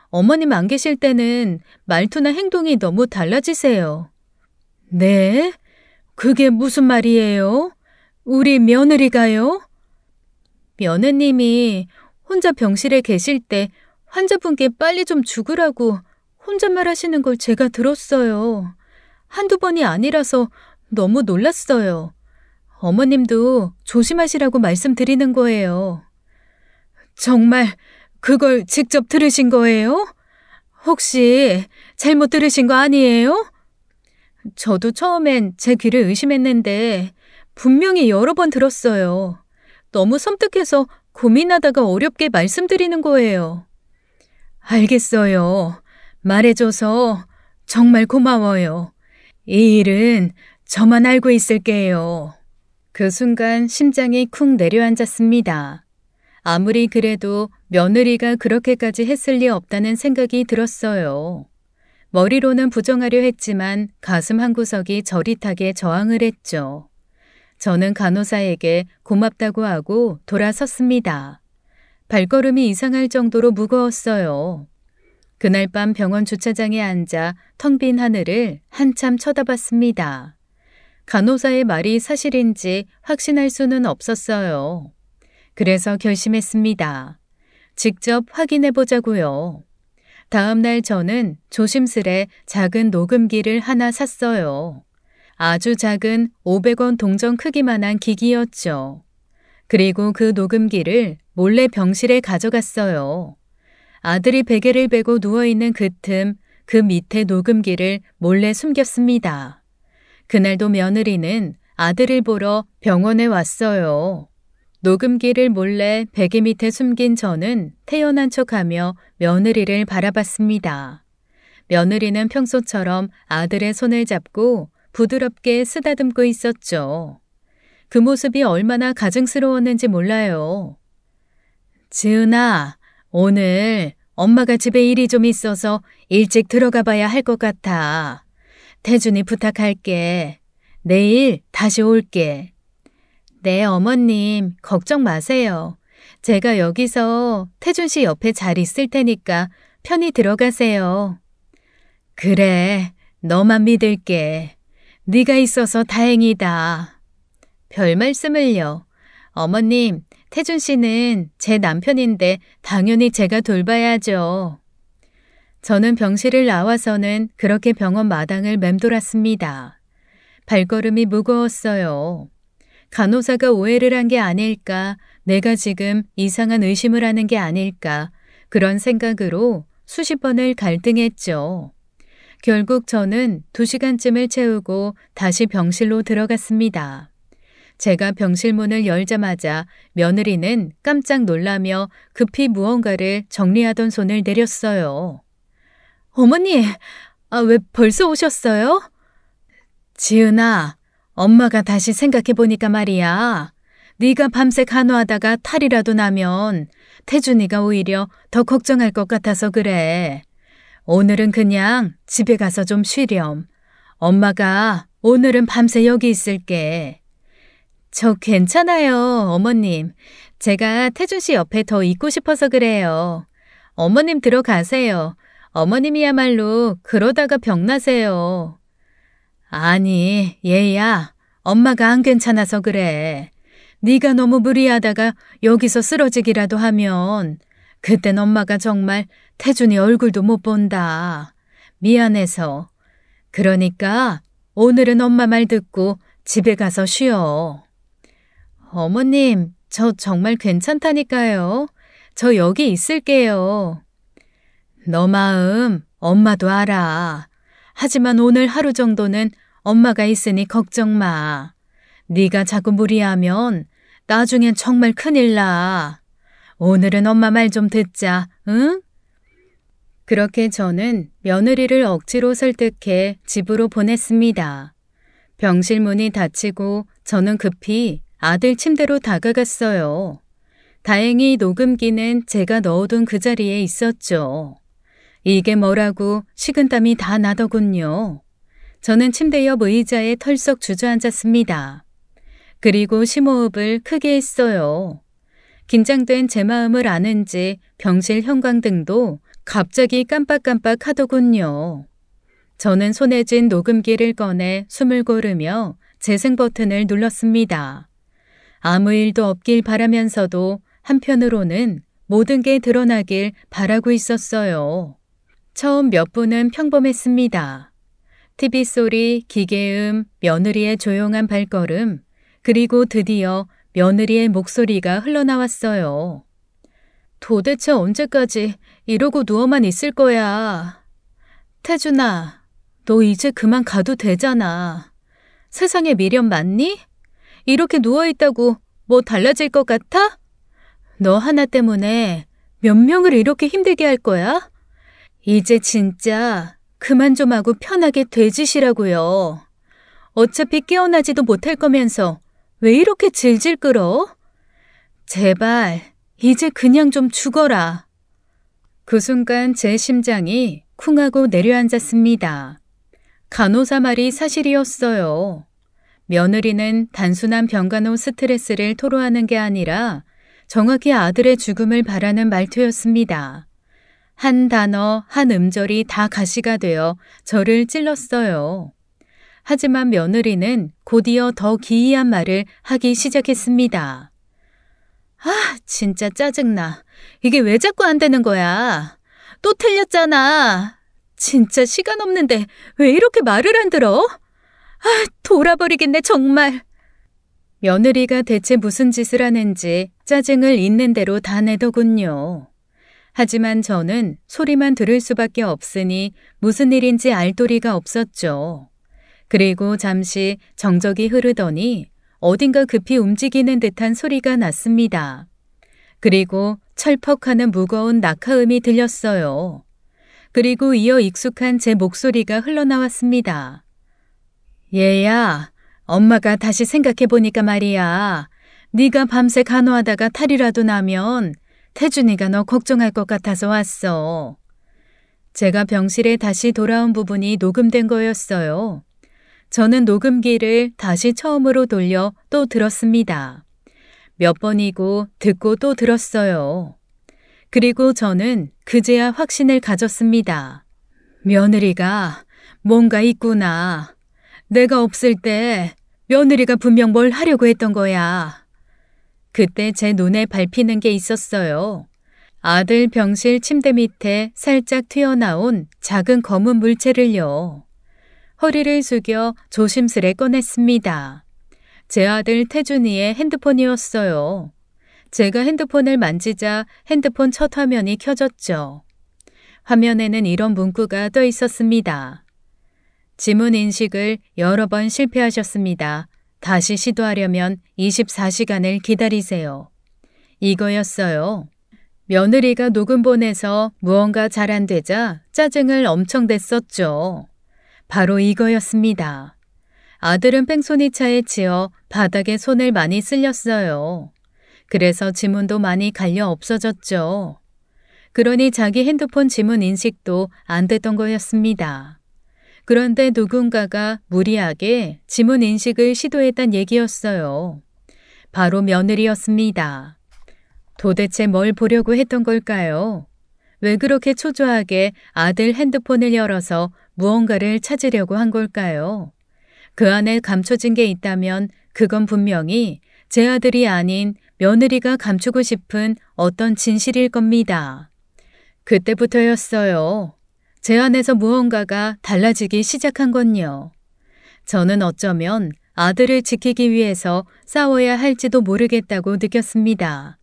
어머님 안 계실 때는 말투나 행동이 너무 달라지세요. 네? 그게 무슨 말이에요? 우리 며느리가요? 며느님이 혼자 병실에 계실 때 환자분께 빨리 좀 죽으라고 혼잣말 하시는 걸 제가 들었어요. 한두 번이 아니라서 너무 놀랐어요. 어머님도 조심하시라고 말씀드리는 거예요. 정말 그걸 직접 들으신 거예요? 혹시 잘못 들으신 거 아니에요? 저도 처음엔 제 귀를 의심했는데 분명히 여러 번 들었어요. 너무 섬뜩해서 고민하다가 어렵게 말씀드리는 거예요. 알겠어요. 말해줘서 정말 고마워요. 이 일은 저만 알고 있을게요. 그 순간 심장이 쿵 내려앉았습니다. 아무리 그래도 며느리가 그렇게까지 했을 리 없다는 생각이 들었어요. 머리로는 부정하려 했지만 가슴 한구석이 저릿하게 저항을 했죠. 저는 간호사에게 고맙다고 하고 돌아섰습니다. 발걸음이 이상할 정도로 무거웠어요. 그날 밤 병원 주차장에 앉아 텅 빈 하늘을 한참 쳐다봤습니다. 간호사의 말이 사실인지 확신할 수는 없었어요. 그래서 결심했습니다. 직접 확인해 보자고요. 다음 날 저는 조심스레 작은 녹음기를 하나 샀어요. 아주 작은 500원 동전 크기만한 기기였죠. 그리고 그 녹음기를 몰래 병실에 가져갔어요. 아들이 베개를 베고 누워있는 그 틈, 그 밑에 녹음기를 몰래 숨겼습니다. 그날도 며느리는 아들을 보러 병원에 왔어요. 녹음기를 몰래 베개 밑에 숨긴 저는 태연한 척하며 며느리를 바라봤습니다. 며느리는 평소처럼 아들의 손을 잡고 부드럽게 쓰다듬고 있었죠. 그 모습이 얼마나 가증스러웠는지 몰라요. 지은아, 오늘 엄마가 집에 일이 좀 있어서 일찍 들어가 봐야 할 것 같아. 태준이 부탁할게. 내일 다시 올게. 네, 어머님, 걱정 마세요. 제가 여기서 태준 씨 옆에 잘 있을 테니까 편히 들어가세요. 그래, 너만 믿을게. 네가 있어서 다행이다. 별 말씀을요. 어머님, 태준 씨는 제 남편인데 당연히 제가 돌봐야죠. 저는 병실을 나와서는 그렇게 병원 마당을 맴돌았습니다. 발걸음이 무거웠어요. 간호사가 오해를 한 게 아닐까, 내가 지금 이상한 의심을 하는 게 아닐까, 그런 생각으로 수십 번을 갈등했죠. 결국 저는 2시간쯤을 채우고 다시 병실로 들어갔습니다. 제가 병실 문을 열자마자 며느리는 깜짝 놀라며 급히 무언가를 정리하던 손을 내렸어요. 어머니, 왜 벌써 오셨어요? 지은아, 엄마가 다시 생각해보니까 말이야. 네가 밤새 간호하다가 탈이라도 나면 태준이가 오히려 더 걱정할 것 같아서 그래. 오늘은 그냥 집에 가서 좀 쉬렴. 엄마가 오늘은 밤새 여기 있을게. 저 괜찮아요, 어머님. 제가 태준 씨 옆에 더 있고 싶어서 그래요. 어머님 들어가세요. 어머님이야말로 그러다가 병나세요. 아니, 얘야, 엄마가 안 괜찮아서 그래. 네가 너무 무리하다가 여기서 쓰러지기라도 하면 그땐 엄마가 정말 태준이 얼굴도 못 본다. 미안해서. 그러니까 오늘은 엄마 말 듣고 집에 가서 쉬어. 어머님, 저 정말 괜찮다니까요. 저 여기 있을게요. 너 마음 엄마도 알아. 하지만 오늘 하루 정도는 엄마가 있으니 걱정 마. 네가 자꾸 무리하면 나중엔 정말 큰일 나. 오늘은 엄마 말 좀 듣자, 응? 그렇게 저는 며느리를 억지로 설득해 집으로 보냈습니다. 병실 문이 닫히고 저는 급히 아들 침대로 다가갔어요. 다행히 녹음기는 제가 넣어둔 그 자리에 있었죠. 이게 뭐라고 식은땀이 다 나더군요. 저는 침대 옆 의자에 털썩 주저앉았습니다. 그리고 심호흡을 크게 했어요. 긴장된 제 마음을 아는지 병실 형광등도 갑자기 깜빡깜빡 하더군요. 저는 손에 쥔 녹음기를 꺼내 숨을 고르며 재생 버튼을 눌렀습니다. 아무 일도 없길 바라면서도 한편으로는 모든 게 드러나길 바라고 있었어요. 처음 몇 분은 평범했습니다. TV 소리, 기계음, 며느리의 조용한 발걸음, 그리고 드디어 며느리의 목소리가 흘러나왔어요. 도대체 언제까지 이러고 누워만 있을 거야. 태준아, 너 이제 그만 가도 되잖아. 세상에 미련 많니? 이렇게 누워있다고 뭐 달라질 것 같아? 너 하나 때문에 몇 명을 이렇게 힘들게 할 거야? 이제 진짜 그만 좀 하고 편하게 되지시라고요. 어차피 깨어나지도 못할 거면서 왜 이렇게 질질 끌어? 제발 이제 그냥 좀 죽어라. 그 순간 제 심장이 쿵하고 내려앉았습니다. 간호사 말이 사실이었어요. 며느리는 단순한 병간호 스트레스를 토로하는 게 아니라 정확히 아들의 죽음을 바라는 말투였습니다. 한 단어, 한 음절이 다 가시가 되어 저를 찔렀어요. 하지만 며느리는 곧이어 더 기이한 말을 하기 시작했습니다. 아, 진짜 짜증나. 이게 왜 자꾸 안 되는 거야? 또 틀렸잖아. 진짜 시간 없는데 왜 이렇게 말을 안 들어? 아, 돌아버리겠네 정말. 며느리가 대체 무슨 짓을 하는지 짜증을 있는 대로 다 내더군요. 하지만 저는 소리만 들을 수밖에 없으니 무슨 일인지 알 도리가 없었죠. 그리고 잠시 정적이 흐르더니 어딘가 급히 움직이는 듯한 소리가 났습니다. 그리고 철퍽하는 무거운 낙하음이 들렸어요. 그리고 이어 익숙한 제 목소리가 흘러나왔습니다. 얘야, 엄마가 다시 생각해보니까 말이야. 네가 밤새 간호하다가 탈이라도 나면 태준이가 너 걱정할 것 같아서 왔어. 제가 병실에 다시 돌아온 부분이 녹음된 거였어요. 저는 녹음기를 다시 처음으로 돌려 또 들었습니다. 몇 번이고 듣고 또 들었어요. 그리고 저는 그제야 확신을 가졌습니다. 며느리가 뭔가 있구나. 내가 없을 때 며느리가 분명 뭘 하려고 했던 거야. 그때 제 눈에 밟히는 게 있었어요. 아들 병실 침대 밑에 살짝 튀어나온 작은 검은 물체를요. 허리를 숙여 조심스레 꺼냈습니다. 제 아들 태준이의 핸드폰이었어요. 제가 핸드폰을 만지자 핸드폰 첫 화면이 켜졌죠. 화면에는 이런 문구가 떠 있었습니다. 지문 인식을 여러 번 실패하셨습니다. 다시 시도하려면 24시간을 기다리세요. 이거였어요. 며느리가 녹음본에서 무언가 잘 안 되자 짜증을 엄청 냈었죠. 바로 이거였습니다. 아들은 뺑소니 차에 치여 바닥에 손을 많이 쓸렸어요. 그래서 지문도 많이 갈려 없어졌죠. 그러니 자기 핸드폰 지문 인식도 안 됐던 거였습니다. 그런데 누군가가 무리하게 지문 인식을 시도했단 얘기였어요. 바로 며느리였습니다. 도대체 뭘 보려고 했던 걸까요? 왜 그렇게 초조하게 아들 핸드폰을 열어서 무언가를 찾으려고 한 걸까요? 그 안에 감춰진 게 있다면 그건 분명히 제 아들이 아닌 며느리가 감추고 싶은 어떤 진실일 겁니다. 그때부터였어요. 제 안에서 무언가가 달라지기 시작한 건요. 저는 어쩌면 아들을 지키기 위해서 싸워야 할지도 모르겠다고 느꼈습니다.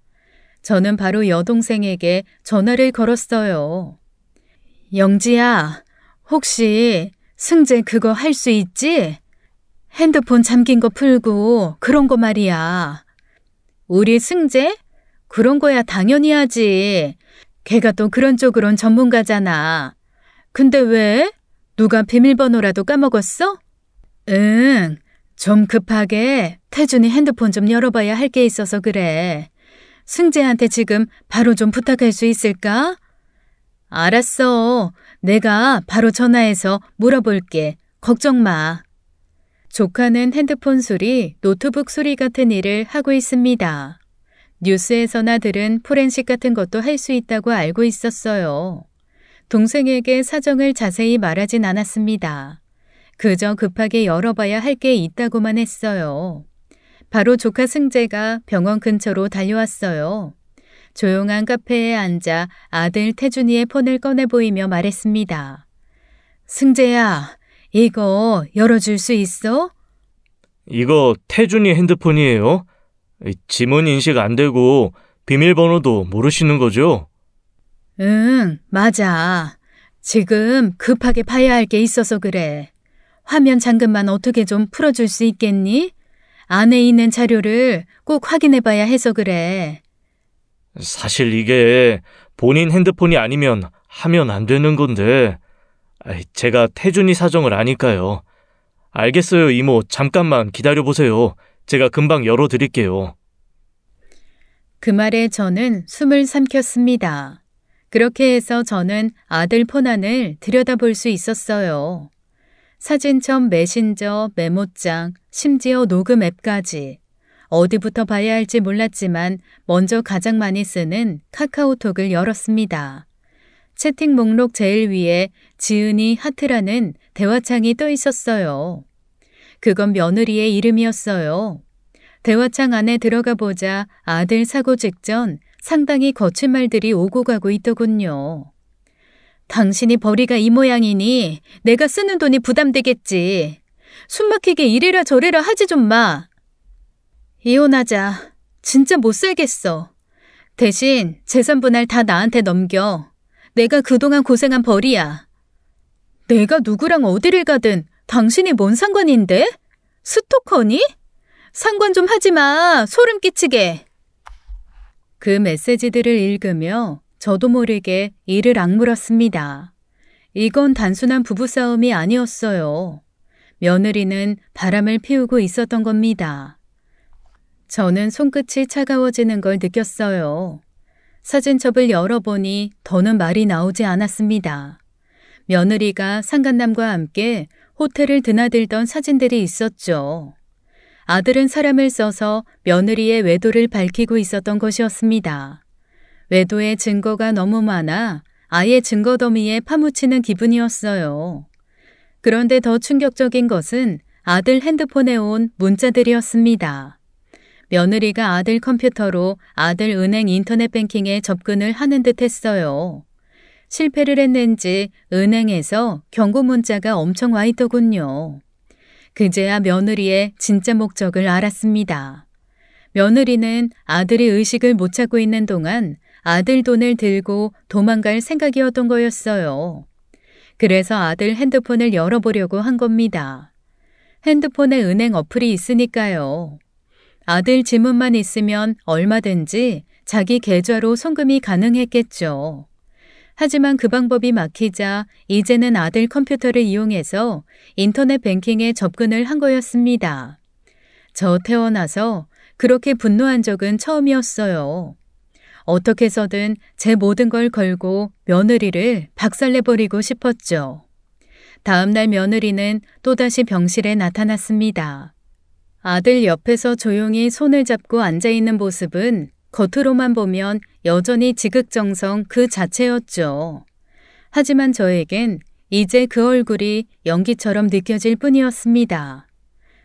저는 바로 여동생에게 전화를 걸었어요. 영지야, 혹시 승재 그거 할 수 있지? 핸드폰 잠긴 거 풀고 그런 거 말이야. 우리 승재? 그런 거야 당연히 하지. 걔가 또 그런 쪽으론 전문가잖아. 근데 왜? 누가 비밀번호라도 까먹었어? 응, 좀 급하게 태준이 핸드폰 좀 열어봐야 할 게 있어서 그래. 승재한테 지금 바로 좀 부탁할 수 있을까? 알았어. 내가 바로 전화해서 물어볼게. 걱정 마. 조카는 핸드폰 소리, 노트북 소리 같은 일을 하고 있습니다. 뉴스에서나 들은 포렌식 같은 것도 할 수 있다고 알고 있었어요. 동생에게 사정을 자세히 말하진 않았습니다. 그저 급하게 열어봐야 할 게 있다고만 했어요. 바로 조카 승재가 병원 근처로 달려왔어요. 조용한 카페에 앉아 아들 태준이의 폰을 꺼내 보이며 말했습니다. 승재야, 이거 열어줄 수 있어? 이거 태준이 핸드폰이에요? 지문 인식 안 되고 비밀번호도 모르시는 거죠? 응, 맞아. 지금 급하게 봐야 할 게 있어서 그래. 화면 잠금만 어떻게 좀 풀어줄 수 있겠니? 안에 있는 자료를 꼭 확인해 봐야 해서 그래. 사실 이게 본인 핸드폰이 아니면 하면 안 되는 건데 제가 태준이 사정을 아니까요. 알겠어요, 이모. 잠깐만 기다려보세요. 제가 금방 열어드릴게요. 그 말에 저는 숨을 삼켰습니다. 그렇게 해서 저는 아들 폰안을 들여다볼 수 있었어요. 사진첩, 메신저, 메모장, 심지어 녹음 앱까지. 어디부터 봐야 할지 몰랐지만 먼저 가장 많이 쓰는 카카오톡을 열었습니다. 채팅 목록 제일 위에 지은이 하트라는 대화창이 떠 있었어요. 그건 며느리의 이름이었어요. 대화창 안에 들어가 보자 아들 사고 직전 상당히 거친 말들이 오고 가고 있더군요. 당신이 벌이가 이 모양이니 내가 쓰는 돈이 부담되겠지. 숨막히게 이래라 저래라 하지 좀 마. 이혼하자. 진짜 못 살겠어. 대신 재산 분할 다 나한테 넘겨. 내가 그동안 고생한 벌이야. 내가 누구랑 어디를 가든 당신이 뭔 상관인데? 스토커니? 상관 좀 하지 마. 소름 끼치게. 그 메시지들을 읽으며 저도 모르게 이를 악물었습니다. 이건 단순한 부부싸움이 아니었어요. 며느리는 바람을 피우고 있었던 겁니다. 저는 손끝이 차가워지는 걸 느꼈어요. 사진첩을 열어보니 더는 말이 나오지 않았습니다. 며느리가 상간남과 함께 호텔을 드나들던 사진들이 있었죠. 아들은 사람을 써서 며느리의 외도를 밝히고 있었던 것이었습니다. 외도의 증거가 너무 많아 아예 증거 더미에 파묻히는 기분이었어요. 그런데 더 충격적인 것은 아들 핸드폰에 온 문자들이었습니다. 며느리가 아들 컴퓨터로 아들 은행 인터넷 뱅킹에 접근을 하는 듯 했어요. 실패를 했는지 은행에서 경고 문자가 엄청 와 있더군요. 그제야 며느리의 진짜 목적을 알았습니다. 며느리는 아들이 의식을 못 찾고 있는 동안 아들 돈을 들고 도망갈 생각이었던 거였어요. 그래서 아들 핸드폰을 열어보려고 한 겁니다. 핸드폰에 은행 어플이 있으니까요. 아들 지문만 있으면 얼마든지 자기 계좌로 송금이 가능했겠죠. 하지만 그 방법이 막히자 이제는 아들 컴퓨터를 이용해서 인터넷 뱅킹에 접근을 한 거였습니다. 저 태어나서 그렇게 분노한 적은 처음이었어요. 어떻게 해서든 제 모든 걸 걸고 며느리를 박살내버리고 싶었죠. 다음 날 며느리는 또다시 병실에 나타났습니다. 아들 옆에서 조용히 손을 잡고 앉아있는 모습은 겉으로만 보면 여전히 지극정성 그 자체였죠. 하지만 저에겐 이제 그 얼굴이 연기처럼 느껴질 뿐이었습니다.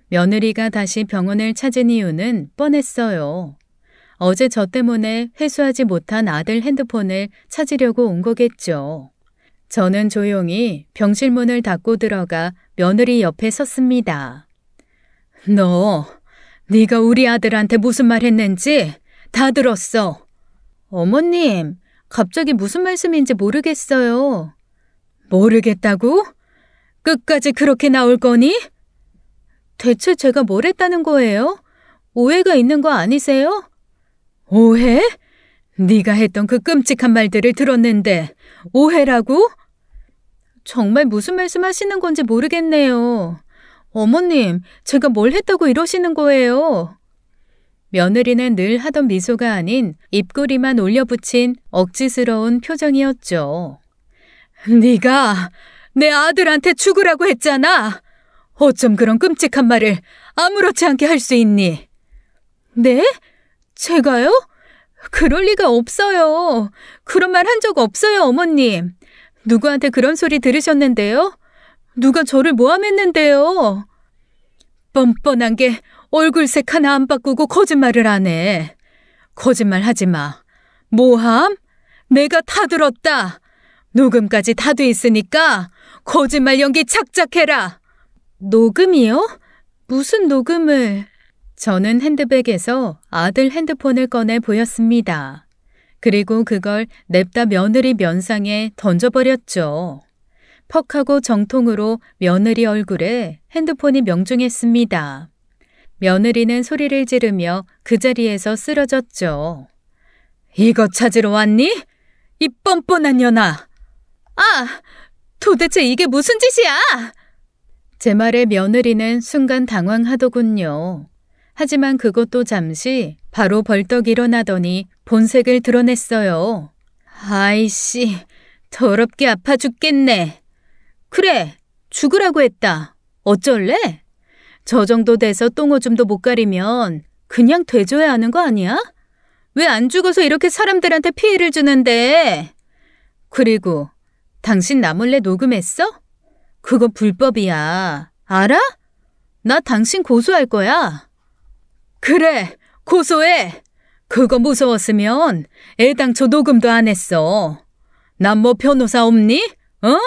며느리가 다시 병원을 찾은 이유는 뻔했어요. 어제 저 때문에 회수하지 못한 아들 핸드폰을 찾으려고 온 거겠죠. 저는 조용히 병실 문을 닫고 들어가 며느리 옆에 섰습니다. 네가 우리 아들한테 무슨 말 했는지 다 들었어. 어머님, 갑자기 무슨 말씀인지 모르겠어요. 모르겠다고? 끝까지 그렇게 나올 거니? 대체 제가 뭘 했다는 거예요? 오해가 있는 거 아니세요? 오해? 네가 했던 그 끔찍한 말들을 들었는데 오해라고? 정말 무슨 말씀하시는 건지 모르겠네요. 어머님, 제가 뭘 했다고 이러시는 거예요? 며느리는 늘 하던 미소가 아닌 입꼬리만 올려붙인 억지스러운 표정이었죠. 네가 내 아들한테 죽으라고 했잖아. 어쩜 그런 끔찍한 말을 아무렇지 않게 할 수 있니? 네? 제가요? 그럴 리가 없어요. 그런 말 한 적 없어요, 어머님. 누구한테 그런 소리 들으셨는데요? 누가 저를 모함했는데요? 뻔뻔한 게 얼굴색 하나 안 바꾸고 거짓말을 하네. 거짓말 하지 마. 모함? 내가 다 들었다. 녹음까지 다 돼 있으니까 거짓말 연기 착착해라. 녹음이요? 무슨 녹음을? 저는 핸드백에서 아들 핸드폰을 꺼내 보였습니다. 그리고 그걸 냅다 며느리 면상에 던져버렸죠. 퍽하고 정통으로 며느리 얼굴에 핸드폰이 명중했습니다. 며느리는 소리를 지르며 그 자리에서 쓰러졌죠. 이거 찾으러 왔니? 이 뻔뻔한 년아. 아, 도대체 이게 무슨 짓이야? 제 말에 며느리는 순간 당황하더군요. 하지만 그것도 잠시 바로 벌떡 일어나더니 본색을 드러냈어요. 아이씨, 더럽게 아파 죽겠네. 그래, 죽으라고 했다. 어쩔래? 저 정도 돼서 똥오줌도 못 가리면 그냥 돼줘야 하는 거 아니야? 왜 안 죽어서 이렇게 사람들한테 피해를 주는데? 그리고 당신 나 몰래 녹음했어? 그거 불법이야. 알아? 나 당신 고소할 거야. 그래, 고소해. 그거 무서웠으면 애당초 녹음도 안 했어. 난 뭐 변호사 없니? 어?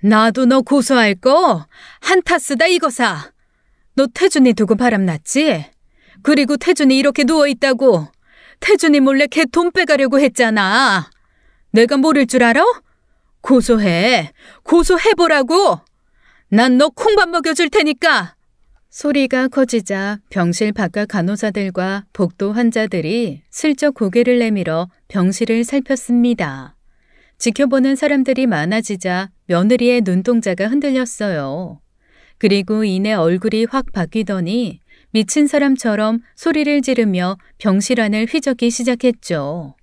나도 너 고소할 거 한타 쓰다 이거사. 너 태준이 두고 바람났지? 그리고 태준이 이렇게 누워있다고 태준이 몰래 걔 돈 빼가려고 했잖아. 내가 모를 줄 알아? 고소해. 고소해보라고. 난 너 콩밥 먹여줄 테니까. 소리가 커지자 병실 바깥 간호사들과 복도 환자들이 슬쩍 고개를 내밀어 병실을 살폈습니다. 지켜보는 사람들이 많아지자 며느리의 눈동자가 흔들렸어요. 그리고 이내 얼굴이 확 바뀌더니 미친 사람처럼 소리를 지르며 병실 안을 휘젓기 시작했죠.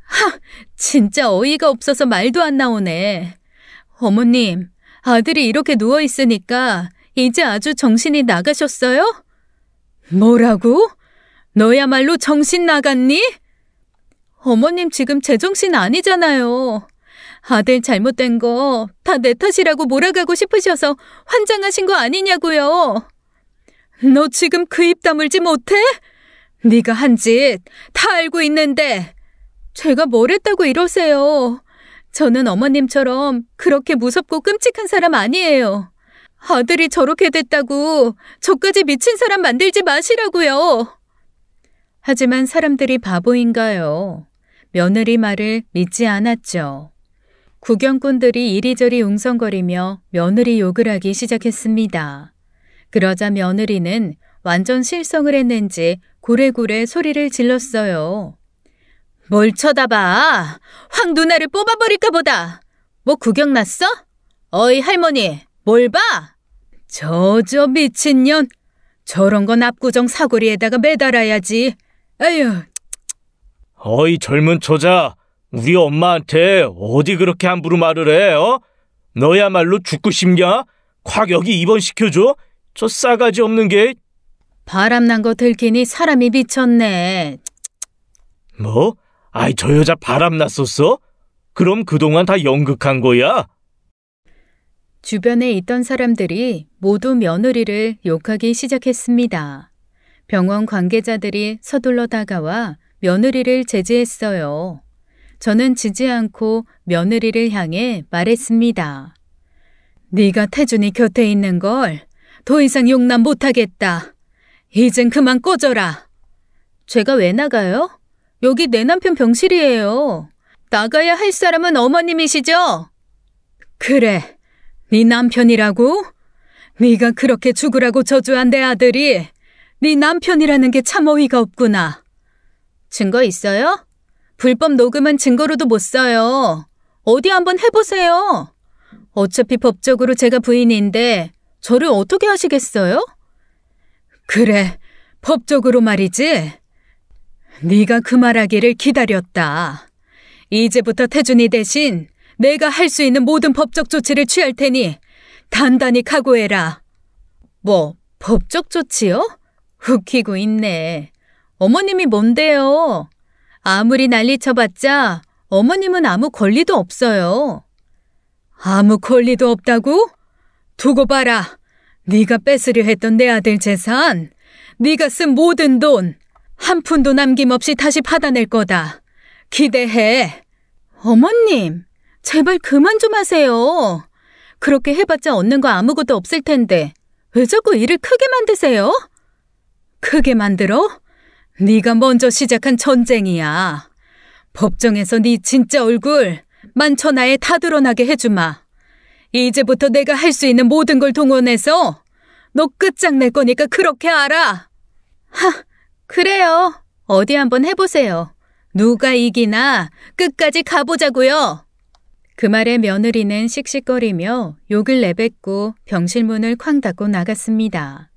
하! 진짜 어이가 없어서 말도 안 나오네. 어머님, 아들이 이렇게 누워있으니까 이제 아주 정신이 나가셨어요? 뭐라고? 너야말로 정신 나갔니? 어머님 지금 제정신 아니잖아요. 아들 잘못된 거 다 내 탓이라고 몰아가고 싶으셔서 환장하신 거 아니냐고요. 너 지금 그 입 다물지 못해? 네가 한 짓 다 알고 있는데. 제가 뭘 했다고 이러세요. 저는 어머님처럼 그렇게 무섭고 끔찍한 사람 아니에요. 아들이 저렇게 됐다고 저까지 미친 사람 만들지 마시라고요. 하지만 사람들이 바보인가요? 며느리 말을 믿지 않았죠. 구경꾼들이 이리저리 웅성거리며 며느리 욕을 하기 시작했습니다. 그러자 며느리는 완전 실성을 했는지 고래고래 소리를 질렀어요. 뭘 쳐다봐. 확 누나를 뽑아버릴까 보다. 뭐 구경 났어? 어이 할머니, 뭘 봐? 저 미친년. 저런 건 압구정 사거리에다가 매달아야지. 에휴. 어이 젊은 처자, 우리 엄마한테 어디 그렇게 함부로 말을 해? 어? 너야말로 죽고 싶냐? 콱 여기 입원시켜줘? 저 싸가지 없는 게. 바람난 거 들키니 사람이 미쳤네. 뭐? 아이 저 여자 바람났었어? 그럼 그동안 다 연극한 거야? 주변에 있던 사람들이 모두 며느리를 욕하기 시작했습니다. 병원 관계자들이 서둘러 다가와 며느리를 제지했어요. 저는 지지 않고 며느리를 향해 말했습니다. 네가 태준이 곁에 있는 걸 더 이상 용납 못하겠다. 이젠 그만 꺼져라. 제가 왜 나가요? 여기 내 남편 병실이에요. 나가야 할 사람은 어머님이시죠? 그래, 네 남편이라고? 네가 그렇게 죽으라고 저주한 내 아들이 네 남편이라는 게 참 어이가 없구나. 증거 있어요? 불법 녹음은 증거로도 못 써요. 어디 한번 해보세요. 어차피 법적으로 제가 부인인데 저를 어떻게 하시겠어요? 그래, 법적으로 말이지. 네가 그 말하기를 기다렸다. 이제부터 태준이 대신 내가 할 수 있는 모든 법적 조치를 취할 테니 단단히 각오해라. 뭐, 법적 조치요? 웃기고 있네. 어머님이 뭔데요? 아무리 난리쳐봤자 어머님은 아무 권리도 없어요. 아무 권리도 없다고? 두고 봐라. 네가 뺏으려 했던 내 아들 재산, 네가 쓴 모든 돈, 한 푼도 남김없이 다시 받아낼 거다. 기대해. 어머님, 제발 그만 좀 하세요. 그렇게 해봤자 얻는 거 아무것도 없을 텐데 왜 자꾸 일을 크게 만드세요? 크게 만들어? 네가 먼저 시작한 전쟁이야. 법정에서 네 진짜 얼굴 만천하에 다 드러나게 해주마. 이제부터 내가 할 수 있는 모든 걸 동원해서 너 끝장낼 거니까 그렇게 알아. 그래요. 어디 한번 해보세요. 누가 이기나 끝까지 가보자고요. 그 말에 며느리는 씩씩거리며 욕을 내뱉고 병실문을 쾅 닫고 나갔습니다.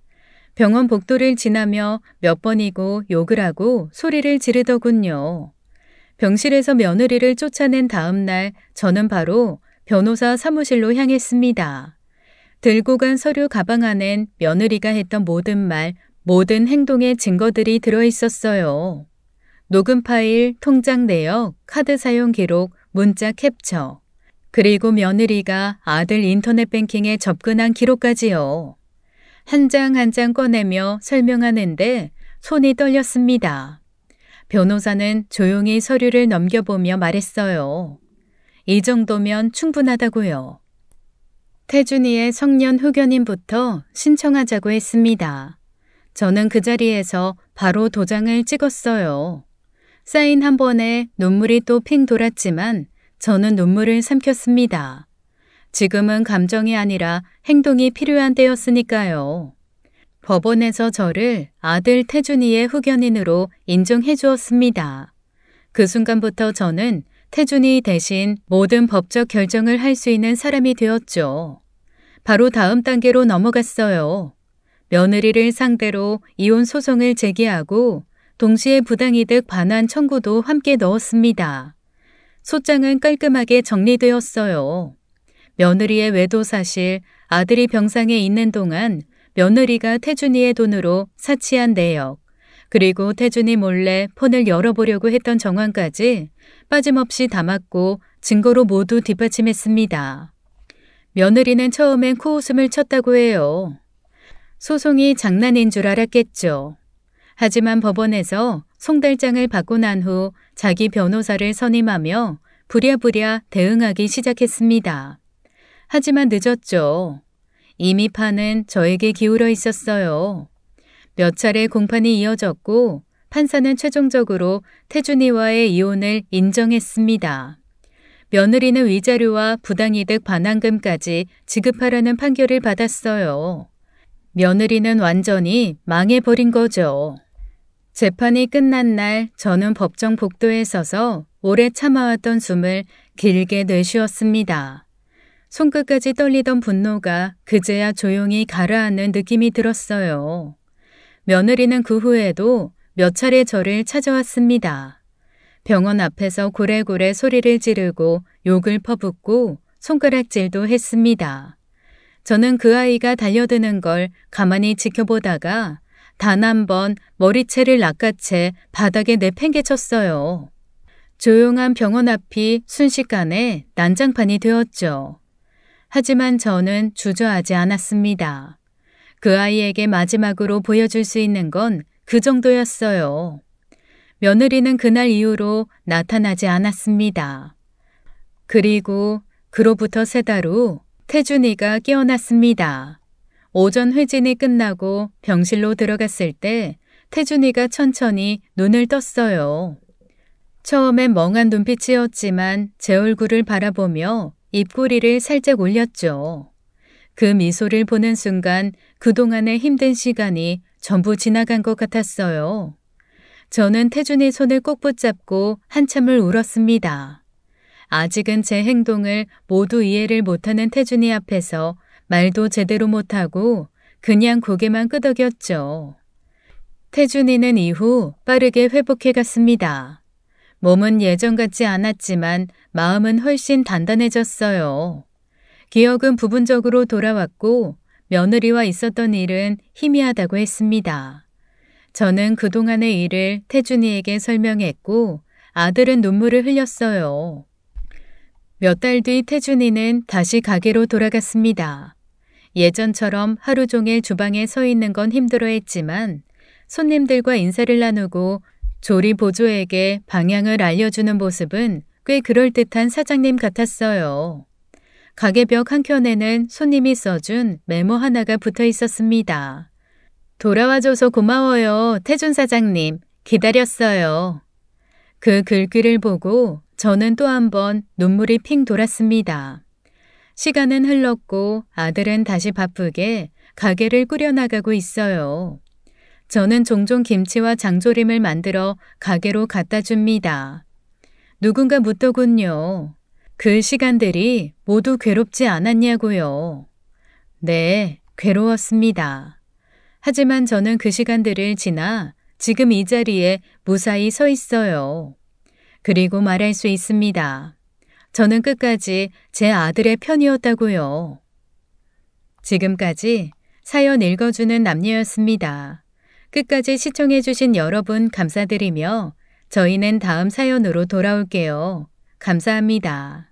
병원 복도를 지나며 몇 번이고 욕을 하고 소리를 지르더군요. 병실에서 며느리를 쫓아낸 다음 날 저는 바로 변호사 사무실로 향했습니다. 들고 간 서류 가방 안엔 며느리가 했던 모든 말, 모든 행동의 증거들이 들어있었어요. 녹음 파일, 통장 내역, 카드 사용 기록, 문자 캡처, 그리고 며느리가 아들 인터넷 뱅킹에 접근한 기록까지요. 한 장 한 장 꺼내며 설명하는데 손이 떨렸습니다. 변호사는 조용히 서류를 넘겨보며 말했어요. 이 정도면 충분하다고요. 태준이의 성년 후견인부터 신청하자고 했습니다. 저는 그 자리에서 바로 도장을 찍었어요. 사인 한 번에 눈물이 또 핑 돌았지만 저는 눈물을 삼켰습니다. 지금은 감정이 아니라 행동이 필요한 때였으니까요. 법원에서 저를 아들 태준이의 후견인으로 인정해 주었습니다. 그 순간부터 저는 태준이 대신 모든 법적 결정을 할 수 있는 사람이 되었죠. 바로 다음 단계로 넘어갔어요. 며느리를 상대로 이혼 소송을 제기하고 동시에 부당이득 반환 청구도 함께 넣었습니다. 소장은 깔끔하게 정리되었어요. 며느리의 외도 사실, 아들이 병상에 있는 동안 며느리가 태준이의 돈으로 사치한 내역, 그리고 태준이 몰래 폰을 열어보려고 했던 정황까지 빠짐없이 담았고 증거로 모두 뒷받침했습니다. 며느리는 처음엔 코웃음을 쳤다고 해요. 소송이 장난인 줄 알았겠죠. 하지만 법원에서 송달장을 받고 난 후 자기 변호사를 선임하며 부랴부랴 대응하기 시작했습니다. 하지만 늦었죠. 이미 판은 저에게 기울어 있었어요. 몇 차례 공판이 이어졌고 판사는 최종적으로 태준이와의 이혼을 인정했습니다. 며느리는 위자료와 부당이득 반환금까지 지급하라는 판결을 받았어요. 며느리는 완전히 망해버린 거죠. 재판이 끝난 날 저는 법정 복도에 서서 오래 참아왔던 숨을 길게 내쉬었습니다. 손끝까지 떨리던 분노가 그제야 조용히 가라앉는 느낌이 들었어요. 며느리는 그 후에도 몇 차례 저를 찾아왔습니다. 병원 앞에서 고래고래 소리를 지르고 욕을 퍼붓고 손가락질도 했습니다. 저는 그 아이가 달려드는 걸 가만히 지켜보다가 단 한 번 머리채를 낚아채 바닥에 내팽개쳤어요. 조용한 병원 앞이 순식간에 난장판이 되었죠. 하지만 저는 주저하지 않았습니다. 그 아이에게 마지막으로 보여줄 수 있는 건 그 정도였어요. 며느리는 그날 이후로 나타나지 않았습니다. 그리고 그로부터 3달 후 태준이가 깨어났습니다. 오전 회진이 끝나고 병실로 들어갔을 때 태준이가 천천히 눈을 떴어요. 처음엔 멍한 눈빛이었지만 제 얼굴을 바라보며 입꼬리를 살짝 올렸죠. 그 미소를 보는 순간 그동안의 힘든 시간이 전부 지나간 것 같았어요. 저는 태준이 손을 꼭 붙잡고 한참을 울었습니다. 아직은 제 행동을 모두 이해를 못하는 태준이 앞에서 말도 제대로 못하고 그냥 고개만 끄덕였죠. 태준이는 이후 빠르게 회복해 갔습니다. 몸은 예전 같지 않았지만 마음은 훨씬 단단해졌어요. 기억은 부분적으로 돌아왔고 며느리와 있었던 일은 희미하다고 했습니다. 저는 그동안의 일을 태준이에게 설명했고 아들은 눈물을 흘렸어요. 몇 달 뒤 태준이는 다시 가게로 돌아갔습니다. 예전처럼 하루 종일 주방에 서 있는 건 힘들어했지만 손님들과 인사를 나누고 조리 보조에게 방향을 알려주는 모습은 꽤 그럴듯한 사장님 같았어요. 가게 벽 한켠에는 손님이 써준 메모 하나가 붙어 있었습니다. 돌아와줘서 고마워요, 태준 사장님. 기다렸어요. 그 글귀를 보고 저는 또 한 번 눈물이 핑 돌았습니다. 시간은 흘렀고 아들은 다시 바쁘게 가게를 꾸려나가고 있어요. 저는 종종 김치와 장조림을 만들어 가게로 갖다 줍니다. 누군가 묻더군요. 그 시간들이 모두 괴롭지 않았냐고요. 네, 괴로웠습니다. 하지만 저는 그 시간들을 지나 지금 이 자리에 무사히 서 있어요. 그리고 말할 수 있습니다. 저는 끝까지 제 아들의 편이었다고요. 지금까지 사연 읽어주는 남녀였습니다. 끝까지 시청해주신 여러분 감사드리며 저희는 다음 사연으로 돌아올게요. 감사합니다.